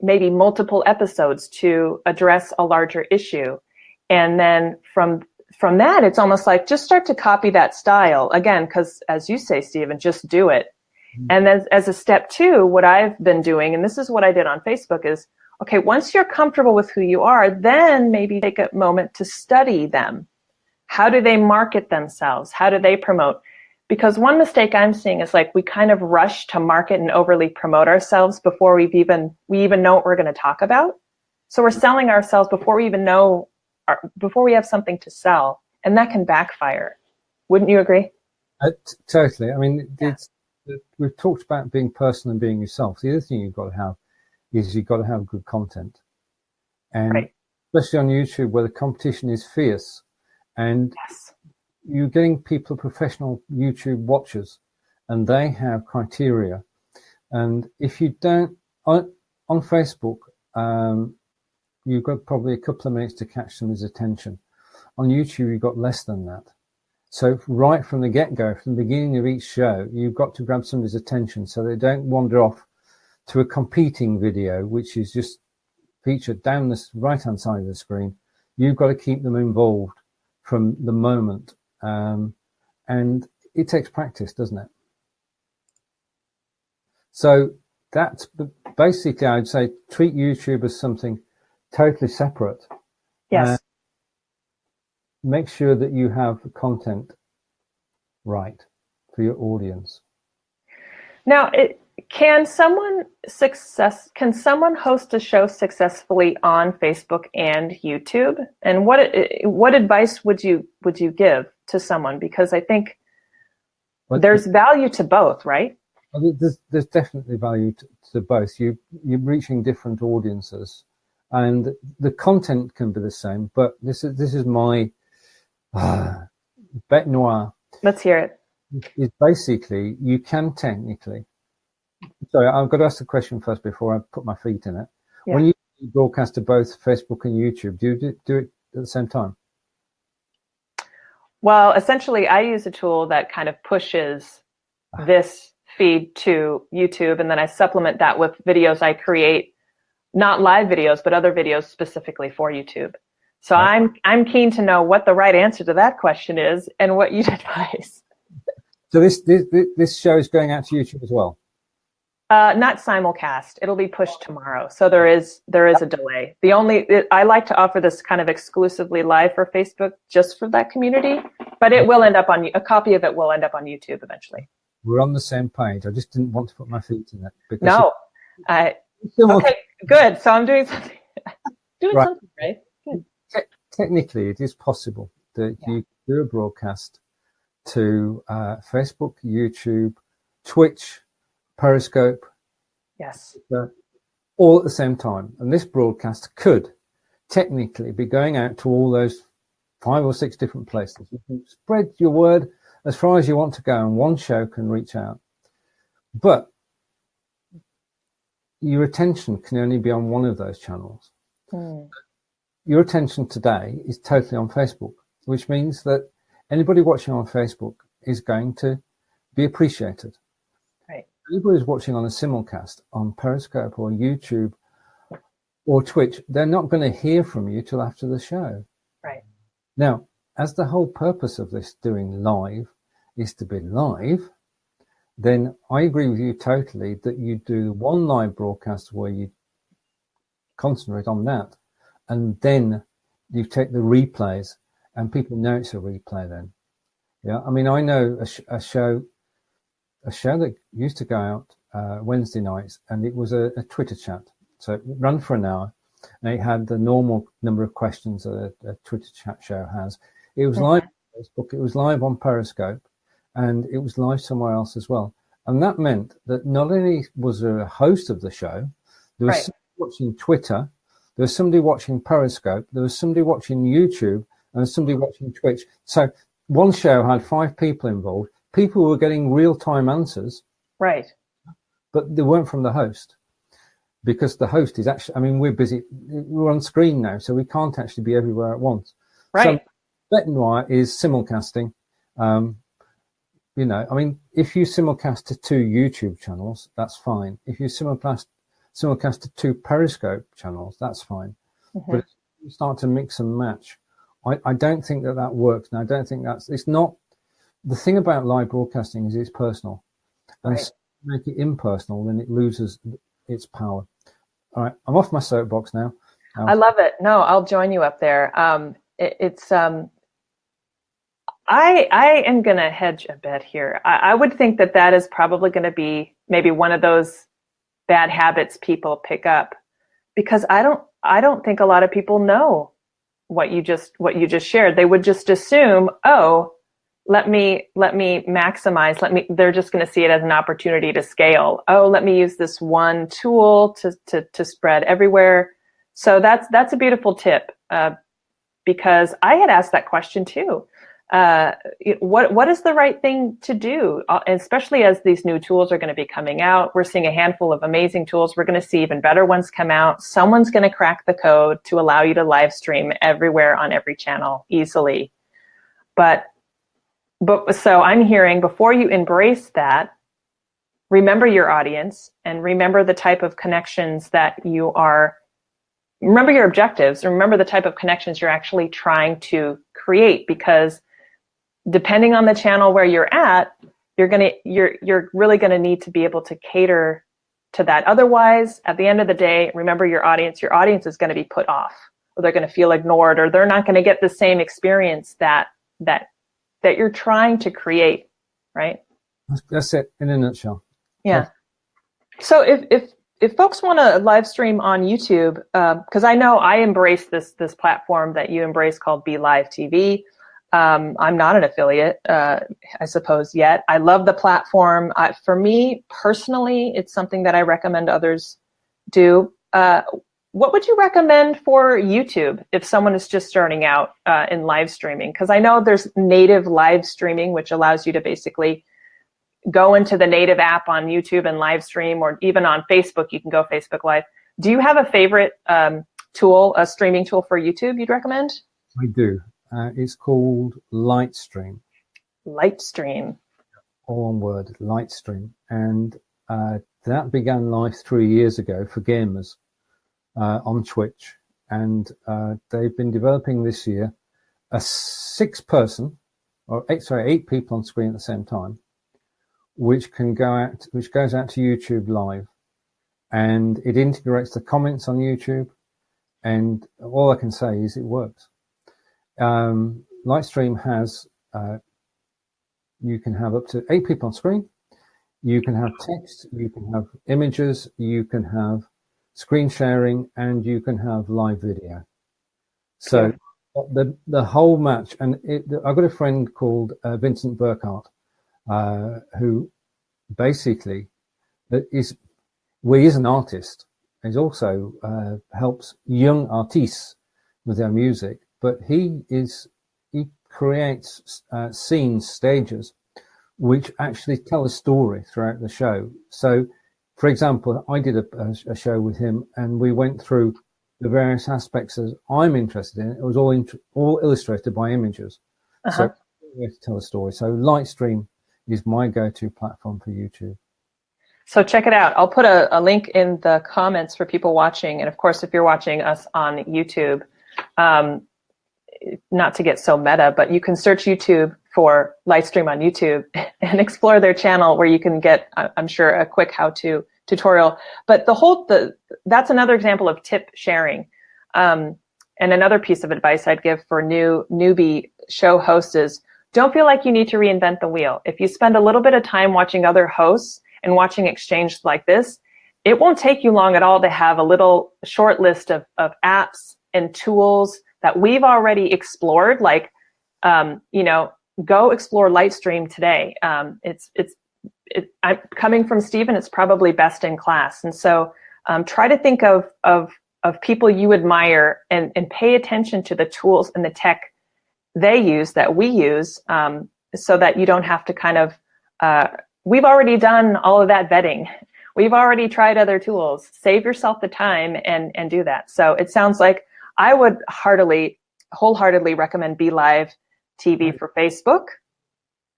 Speaker 1: maybe multiple episodes to address a larger issue. And then from that, it's almost like just start to copy that style. Again, because as you say, Steven, just do it. Mm-hmm. And as a step two, what I've been doing, and this is what I did on Facebook, is, okay, once you're comfortable with who you are, then maybe take a moment to study them. How do they market themselves? How do they promote? Because one mistake I'm seeing is like we kind of rush to market and overly promote ourselves before we even know what we're going to talk about. So we're selling ourselves before we even know, before we have something to sell, and that can backfire. Wouldn't you agree?
Speaker 2: Totally. I mean, we've talked about being personal and being yourself. The other thing you've got to have is you've got to have good content. And right. Especially on YouTube where the competition is fierce and yes. You're getting people, professional YouTube watchers, and they have criteria. And if you don't, on Facebook, you've got probably a couple of minutes to catch somebody's attention. On YouTube, you've got less than that. So right from the get-go, from the beginning of each show, you've got to grab somebody's attention so they don't wander off to a competing video, which is just featured down the right-hand side of the screen. You've got to keep them involved from the moment. And it takes practice, doesn't it? So that's basically, I'd say, treat YouTube as something totally separate.
Speaker 1: Yes.
Speaker 2: Make sure that you have the content right for your audience. Now,
Speaker 1: can someone host a show successfully on Facebook and YouTube? And what advice would you give to someone? Because I think there's value to both, right?
Speaker 2: There's definitely value to both. You're reaching different audiences. and the content can be the same. But this is my bête noire.
Speaker 1: Let's hear it.
Speaker 2: Is basically you can technically. Sorry, I've got to ask the question first before I put my feet in it.
Speaker 1: Yeah.
Speaker 2: When you broadcast to both Facebook and YouTube, do you do it at the same time?
Speaker 1: Well, essentially, I use a tool that kind of pushes this feed to YouTube, and then I supplement that with videos I create, not live videos, but other videos specifically for YouTube. So right. I'm keen to know what the right answer to that question is and what you'd advise.
Speaker 2: So this show is going out to YouTube as well?
Speaker 1: Not simulcast. It'll be pushed tomorrow. So there is a delay. I like to offer this kind of exclusively live for Facebook just for that community, but it will end up on, a copy of it will end up on YouTube eventually.
Speaker 2: We're on the same page. I just didn't want to put my feet in it. Because
Speaker 1: no. Okay, good. So I'm doing something,
Speaker 2: right.
Speaker 1: Something right. Good.
Speaker 2: Technically, it is possible that you do a broadcast to Facebook, YouTube, Twitch, Periscope,
Speaker 1: yes,
Speaker 2: all at the same time. And this broadcast could technically be going out to all those 5 or 6 different places. You can spread your word as far as you want to go, and one show can reach out. But your attention can only be on one of those channels. Your attention today is totally on Facebook, which means that anybody watching on Facebook is going to be appreciated. Anybody who's watching on a simulcast on Periscope or YouTube or Twitch, they're not going to hear from you till after the show.
Speaker 1: Right.
Speaker 2: Now, as the whole purpose of this doing live is to be live, then I agree with you totally that you do one live broadcast where you concentrate on that, and then you take the replays, and people know it's a replay then. Yeah, I mean, I know a show that used to go out Wednesday nights, and it was a Twitter chat. So it ran for an hour, and it had the normal number of questions that a Twitter chat show has. It was live on Facebook, it was live on Periscope, and it was live somewhere else as well. And that meant that not only was there a host of the show, there was somebody watching Twitter, there was somebody watching Periscope, there was somebody watching YouTube, and somebody watching Twitch. So one show had 5 people involved. People were getting real-time answers. Right. But they weren't from the host, because the host is actually, I mean, we're busy. We're on screen now, so we can't actually be everywhere at once. Right. So bête noire is simulcasting. You know, I mean, if you simulcast to 2 YouTube channels, that's fine. If you simulcast to 2 Periscope channels, that's fine. But if you start to mix and match, I don't think that works. And I don't think it's not. The thing about live broadcasting is it's personal. And if you make it impersonal, then it loses its power. All right, I'm off my soapbox now. I love it. No, I'll join you up there.
Speaker 1: I am going to hedge a bet here. I would think that is probably going to be maybe one of those bad habits people pick up, because I don't think a lot of people know what you just shared. They would just assume, oh, let me maximize, they're just going to see it as an opportunity to scale. Oh, let me use this one tool to spread everywhere. So that's a beautiful tip, because I had asked that question too. What is the right thing to do, especially as these new tools are going to be coming out? We're seeing a handful of amazing tools. We're going to see even better ones come out. Someone's going to crack the code to allow you to live stream everywhere on every channel easily. But so I'm hearing, before you embrace that, remember your audience and remember the type of connections remember your objectives, and remember the type of connections you're actually trying to create, because depending on the channel where you're at, you're really going to need to be able to cater to that. Otherwise, at the end of the day, remember your audience. Your audience is going to be put off, or they're going to feel ignored, or they're not going to get the same experience that you're trying to create, right?
Speaker 2: That's it in a nutshell.
Speaker 1: Yeah. So if folks want to live stream on YouTube, because I know I embrace this platform that you embrace called Be Live TV. I'm not an affiliate, I suppose, yet. I love the platform. For me personally, it's something that I recommend others do. what would you recommend for YouTube if someone is just starting out in live streaming? Because I know there's native live streaming, which allows you to basically go into the native app on YouTube and live stream, or even on Facebook, you can go Facebook Live. Do you have a favorite tool, a streaming tool for YouTube you'd recommend?
Speaker 2: I do. It's called Lightstream.
Speaker 1: Lightstream.
Speaker 2: All one word, Lightstream. And that began life 3 years ago for gamers on Twitch. And they've been developing this year a 6-person, or 8 people on screen at the same time, which goes out to YouTube Live, and it integrates the comments on YouTube, and all I can say is it works. Lightstream has, you can have up to 8 people on screen, you can have text, you can have images, you can have screen sharing, and you can have live video. So the whole match, and I've got a friend called Vincent Burkhardt, who basically is an artist. He also helps young artists with their music, but he creates scenes, stages, which actually tell a story throughout the show. So, for example, I did a show with him, and we went through the various aspects that I'm interested in. It was all illustrated by images. So, to tell a story. So, Lightstream is my go-to platform for YouTube.
Speaker 1: So check it out. I'll put a link in the comments for people watching. And of course, if you're watching us on YouTube, not to get so meta, but you can search YouTube for Lightstream on YouTube and explore their channel, where you can get, I'm sure, a quick how-to tutorial. But that's another example of tip sharing. And another piece of advice I'd give for newbie show hosts is, don't feel like you need to reinvent the wheel. If you spend a little bit of time watching other hosts and watching exchange like this, it won't take you long at all to have a little short list of apps and tools that we've already explored. Like, go explore Lightstream today. I'm coming from Steven, it's probably best in class. And so try to think of people you admire and pay attention to the tools and the tech they use that we use, so that you don't have to kind of, we've already done all of that vetting. We've already tried other tools. Save yourself the time and do that. So it sounds like I would wholeheartedly recommend BeLive TV for Facebook.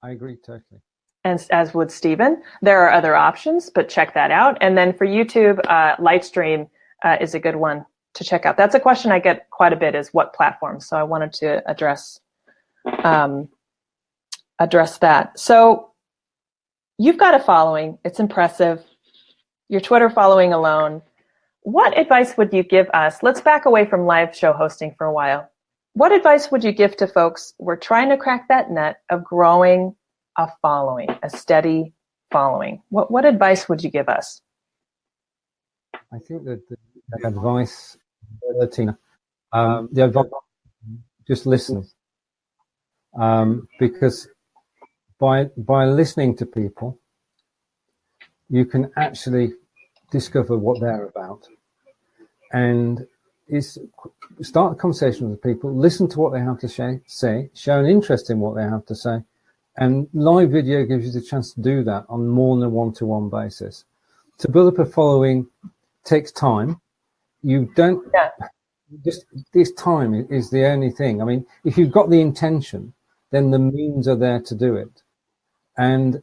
Speaker 2: I agree totally.
Speaker 1: And as would Steven. There are other options, but check that out. And then for YouTube, Lightstream is a good one to check out. That's a question I get quite a bit, is what platform. So I wanted to address that. So you've got a following. It's impressive. Your Twitter following alone. What advice would you give us? Let's back away from live show hosting for a while. What advice would you give to folks who are trying to crack that nut of growing a following, a steady following? What advice would you give us?
Speaker 2: I think that the advice, Tina, the advice, just listen. Because by listening to people, you can actually discover what they're about, and start a conversation with people, listen to what they have to say, show an interest in what they have to say, and live video gives you the chance to do that on more than a one-to-one basis. To build up a following takes time. You don't just, this time is the only thing. I mean, if you've got the intention, then the means are there to do it. And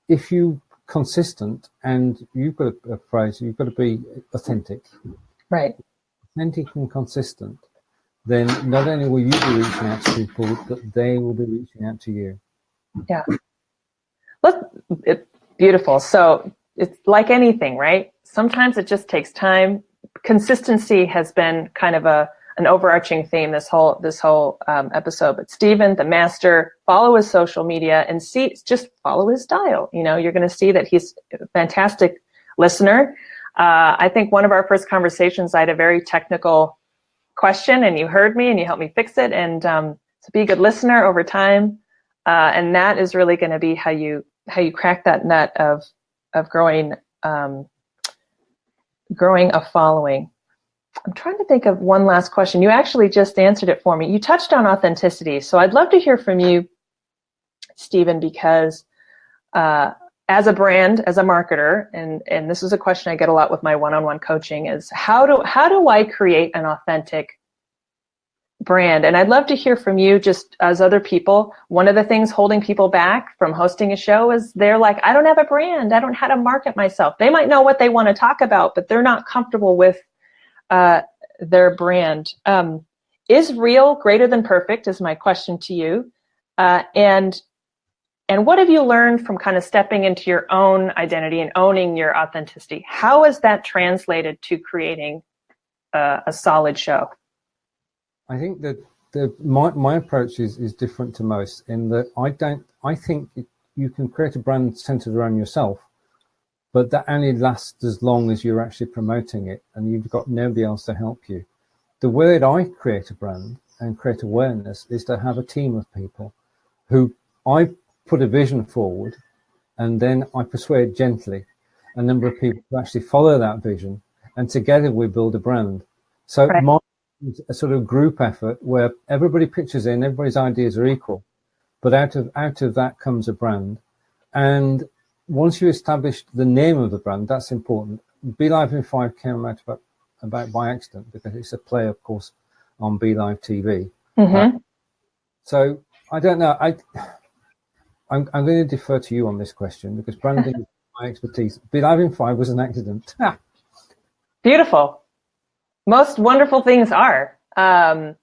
Speaker 2: if you consistent, and you've got a phrase, you've got to be authentic.
Speaker 1: Right.
Speaker 2: Authentic and consistent, then not only will you be reaching out to people, but they will be reaching out to you.
Speaker 1: Yeah. Beautiful. So it's like anything, right? Sometimes it just takes time. Consistency has been kind of an overarching theme this whole episode. But Steven, the master, follow his social media and just follow his style. You're going to see that he's a fantastic listener. I think one of our first conversations, I had a very technical question, and you heard me and you helped me fix it. And to be a good listener over time, and that is really going to be how you crack that nut of growing a following. I'm trying to think of one last question. You actually just answered it for me. You touched on authenticity. So I'd love to hear from you, Steven, because as a brand, as a marketer, and this is a question I get a lot with my one-on-one coaching, is how do I create an authentic brand? And I'd love to hear from you, just as other people. One of the things holding people back from hosting a show is they're like, I don't have a brand. I don't know how to market myself. They might know what they want to talk about, but they're not comfortable with their brand. Is real greater than perfect is my question to you. And what have you learned from kind of stepping into your own identity and owning your authenticity? How is that translated to creating a solid show?
Speaker 2: I think that my approach is different to most in that I think you can create a brand centered around yourself, but that only lasts as long as you're actually promoting it and you've got nobody else to help you. The way that I create a brand and create awareness is to have a team of people who I put a vision forward, and then I persuade gently a number of people to actually follow that vision, and together we build a brand. So
Speaker 1: right.
Speaker 2: Mine is a sort of group effort where everybody pitches in, everybody's ideas are equal, but out of that comes a brand. And once you establish the name of the brand, that's important. Be Live in 5 came out about by accident because it's a play, of course, on Be Live TV.
Speaker 1: Mm-hmm.
Speaker 2: So I don't know. I'm going to defer to you on this question because branding is my expertise. Be Live in 5 was an accident.
Speaker 1: Beautiful. Most wonderful things are. But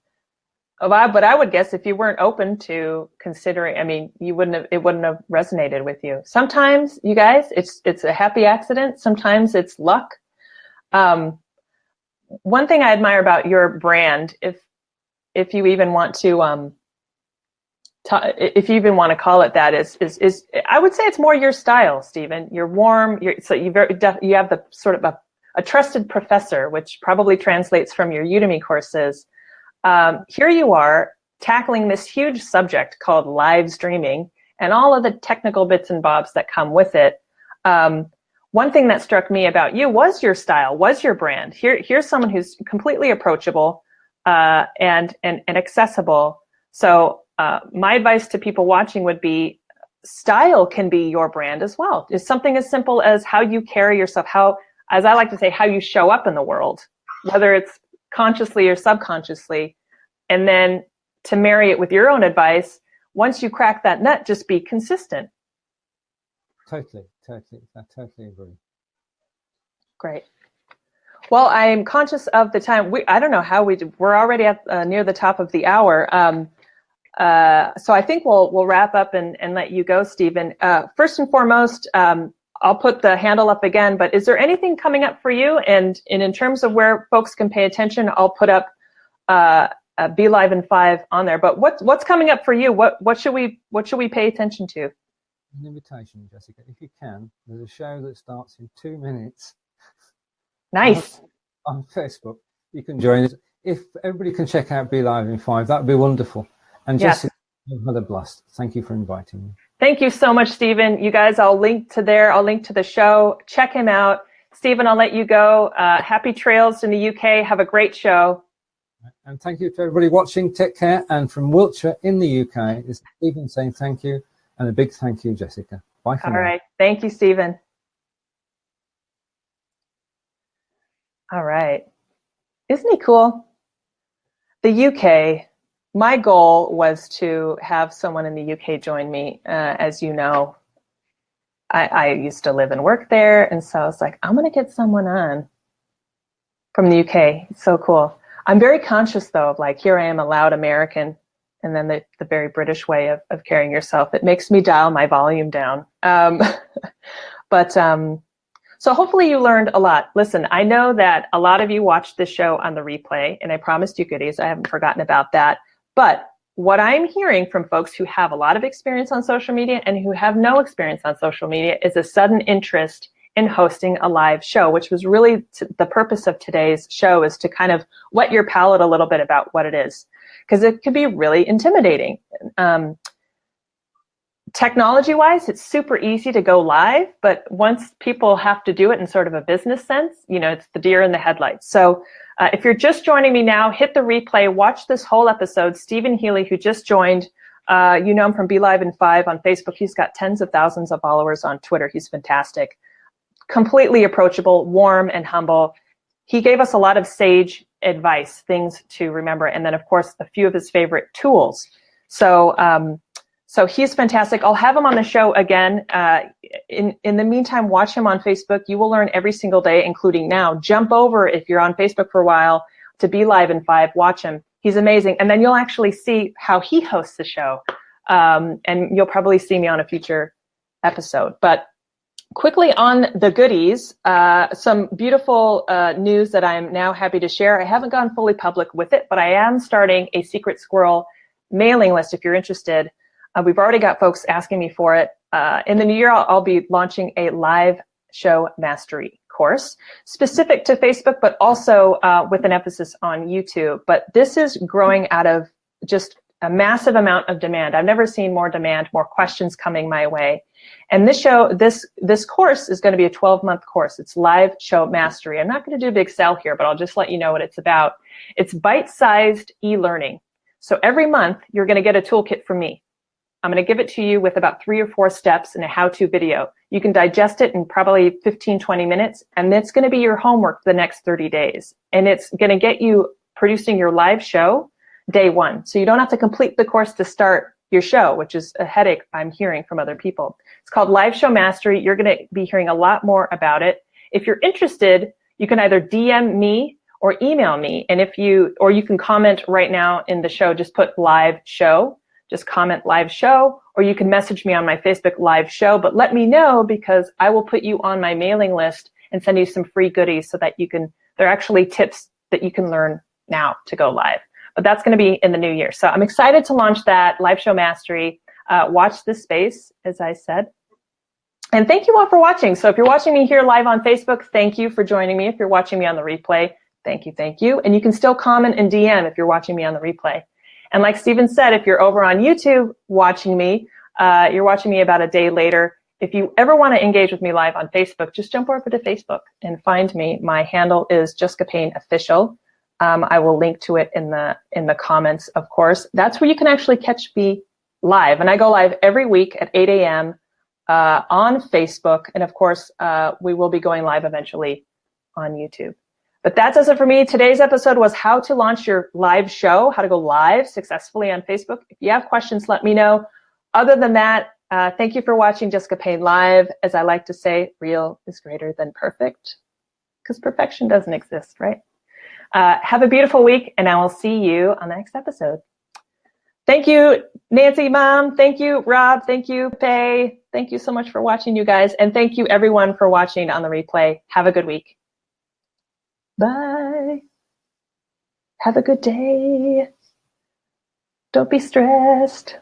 Speaker 1: I would guess if you weren't open to considering, I mean, it wouldn't have resonated with you. Sometimes, you guys, it's a happy accident. Sometimes it's luck. One thing I admire about your brand, if you even want to, if you even want to call it that, is I would say it's more your style, Steven. You're warm. You have the sort of a trusted professor, which probably translates from your Udemy courses. Here you are tackling this huge subject called live streaming and all of the technical bits and bobs that come with it. One thing that struck me about you was your style, was your brand. Here's someone who's completely approachable and accessible. So my advice to people watching would be style can be your brand as well. It's something as simple as how you carry yourself, how, as I like to say, how you show up in the world, whether it's consciously or subconsciously. And then to marry it with your own advice, once you crack that nut, just be consistent.
Speaker 2: Totally. I totally agree.
Speaker 1: Great. Well, I'm conscious of the time. I don't know how we're already at near the top of the hour. So I think we'll wrap up and let you go, Steven. First and foremost, I'll put the handle up again, but is there anything coming up for you? And in terms of where folks can pay attention, I'll put up Be Live in 5 on there. But what's coming up for you? What should we pay attention to?
Speaker 2: An invitation, Jessica, if you can. There's a show that starts in 2 minutes.
Speaker 1: Nice.
Speaker 2: On Facebook, you can join us. If everybody can check out Be Live in 5, that would be wonderful. And Jessica, I've had a blast. Thank you for inviting me.
Speaker 1: Thank you so much, Steven. You guys, I'll link to the show. Check him out. Steven, I'll let you go. Happy trails in the UK. Have a great show.
Speaker 2: And thank you to everybody watching. Take care. And from Wiltshire in the UK, is Steven saying thank you. And a big thank you, Jessica. Bye for now.
Speaker 1: All right. Thank you, Steven. All right. Isn't he cool? The UK, my goal was to have someone in the UK join me. As you know, I used to live and work there. And so I was like, I'm going to get someone on from the UK. It's so cool. I'm very conscious, though, of like, here I am, a loud American, and then the very British way of carrying yourself. It makes me dial my volume down. So hopefully you learned a lot. Listen, I know that a lot of you watched this show on the replay, and I promised you goodies. I haven't forgotten about that. But what I'm hearing from folks who have a lot of experience on social media and who have no experience on social media is a sudden interest in hosting a live show, which was really the purpose of today's show, is to kind of whet your palate a little bit about what it is, because it could be really intimidating. technology-wise, it's super easy to go live, but once people have to do it in sort of a business sense, it's the deer in the headlights. So if you're just joining me now, hit the replay, watch this whole episode. Steven Healey, who just joined, you know him from Be Live in 5 on Facebook. He's got tens of thousands of followers on Twitter. He's fantastic. Completely approachable, warm, and humble. He gave us a lot of sage advice, things to remember, and then, of course, a few of his favorite tools. So he's fantastic. I'll have him on the show again. In the meantime, watch him on Facebook. You will learn every single day, including now. Jump over, if you're on Facebook for a while, to Be Live in 5. Watch him. He's amazing. And then you'll actually see how he hosts the show. And you'll probably see me on a future episode. But quickly on the goodies, some beautiful news that I'm now happy to share. I haven't gone fully public with it, but I am starting a Secret Squirrel mailing list if you're interested. We've already got folks asking me for it. In the new year, I'll be launching a live show mastery course specific to Facebook, but also with an emphasis on YouTube. But this is growing out of just a massive amount of demand. I've never seen more demand, more questions coming my way. And this course is going to be a 12-month course. It's live show mastery. I'm not going to do a big sell here, but I'll just let you know what it's about. It's bite-sized e-learning. So every month, you're going to get a toolkit from me. I'm going to give it to you with about 3 or 4 steps in a how-to video. You can digest it in probably 15, 20 minutes, and it's going to be your homework for the next 30 days. And it's going to get you producing your live show day 1. So you don't have to complete the course to start your show, which is a headache I'm hearing from other people. It's called Live Show Mastery. You're going to be hearing a lot more about it. If you're interested, you can either DM me or email me. And or you can comment right now in the show, just put live show. Just comment live show, or you can message me on my Facebook live show, but let me know because I will put you on my mailing list and send you some free goodies so that they're actually tips that you can learn now to go live. But that's going to be in the new year. So I'm excited to launch that live show mastery. Watch this space, as I said. And thank you all for watching. So if you're watching me here live on Facebook, thank you for joining me. If you're watching me on the replay, thank you. And you can still comment and DM if you're watching me on the replay. And like Steven said, if you're over on YouTube watching me, you're watching me about a day later. If you ever want to engage with me live on Facebook, just jump over to Facebook and find me. My handle is Jessica Payne Official. I will link to it in the comments, of course. That's where you can actually catch me live. And I go live every week at 8 a.m. On Facebook. And of course, we will be going live eventually on YouTube. But that does it for me. Today's episode was how to launch your live show, how to go live successfully on Facebook. If you have questions, let me know. Other than that, thank you for watching Jessica Payne Live. As I like to say, real is greater than perfect because perfection doesn't exist, right? Have a beautiful week, and I will see you on the next episode. Thank you, Nancy, Mom. Thank you, Rob. Thank you, Pay. Thank you so much for watching, you guys. And thank you, everyone, for watching on the replay. Have a good week. Bye. Have a good day. Don't be stressed.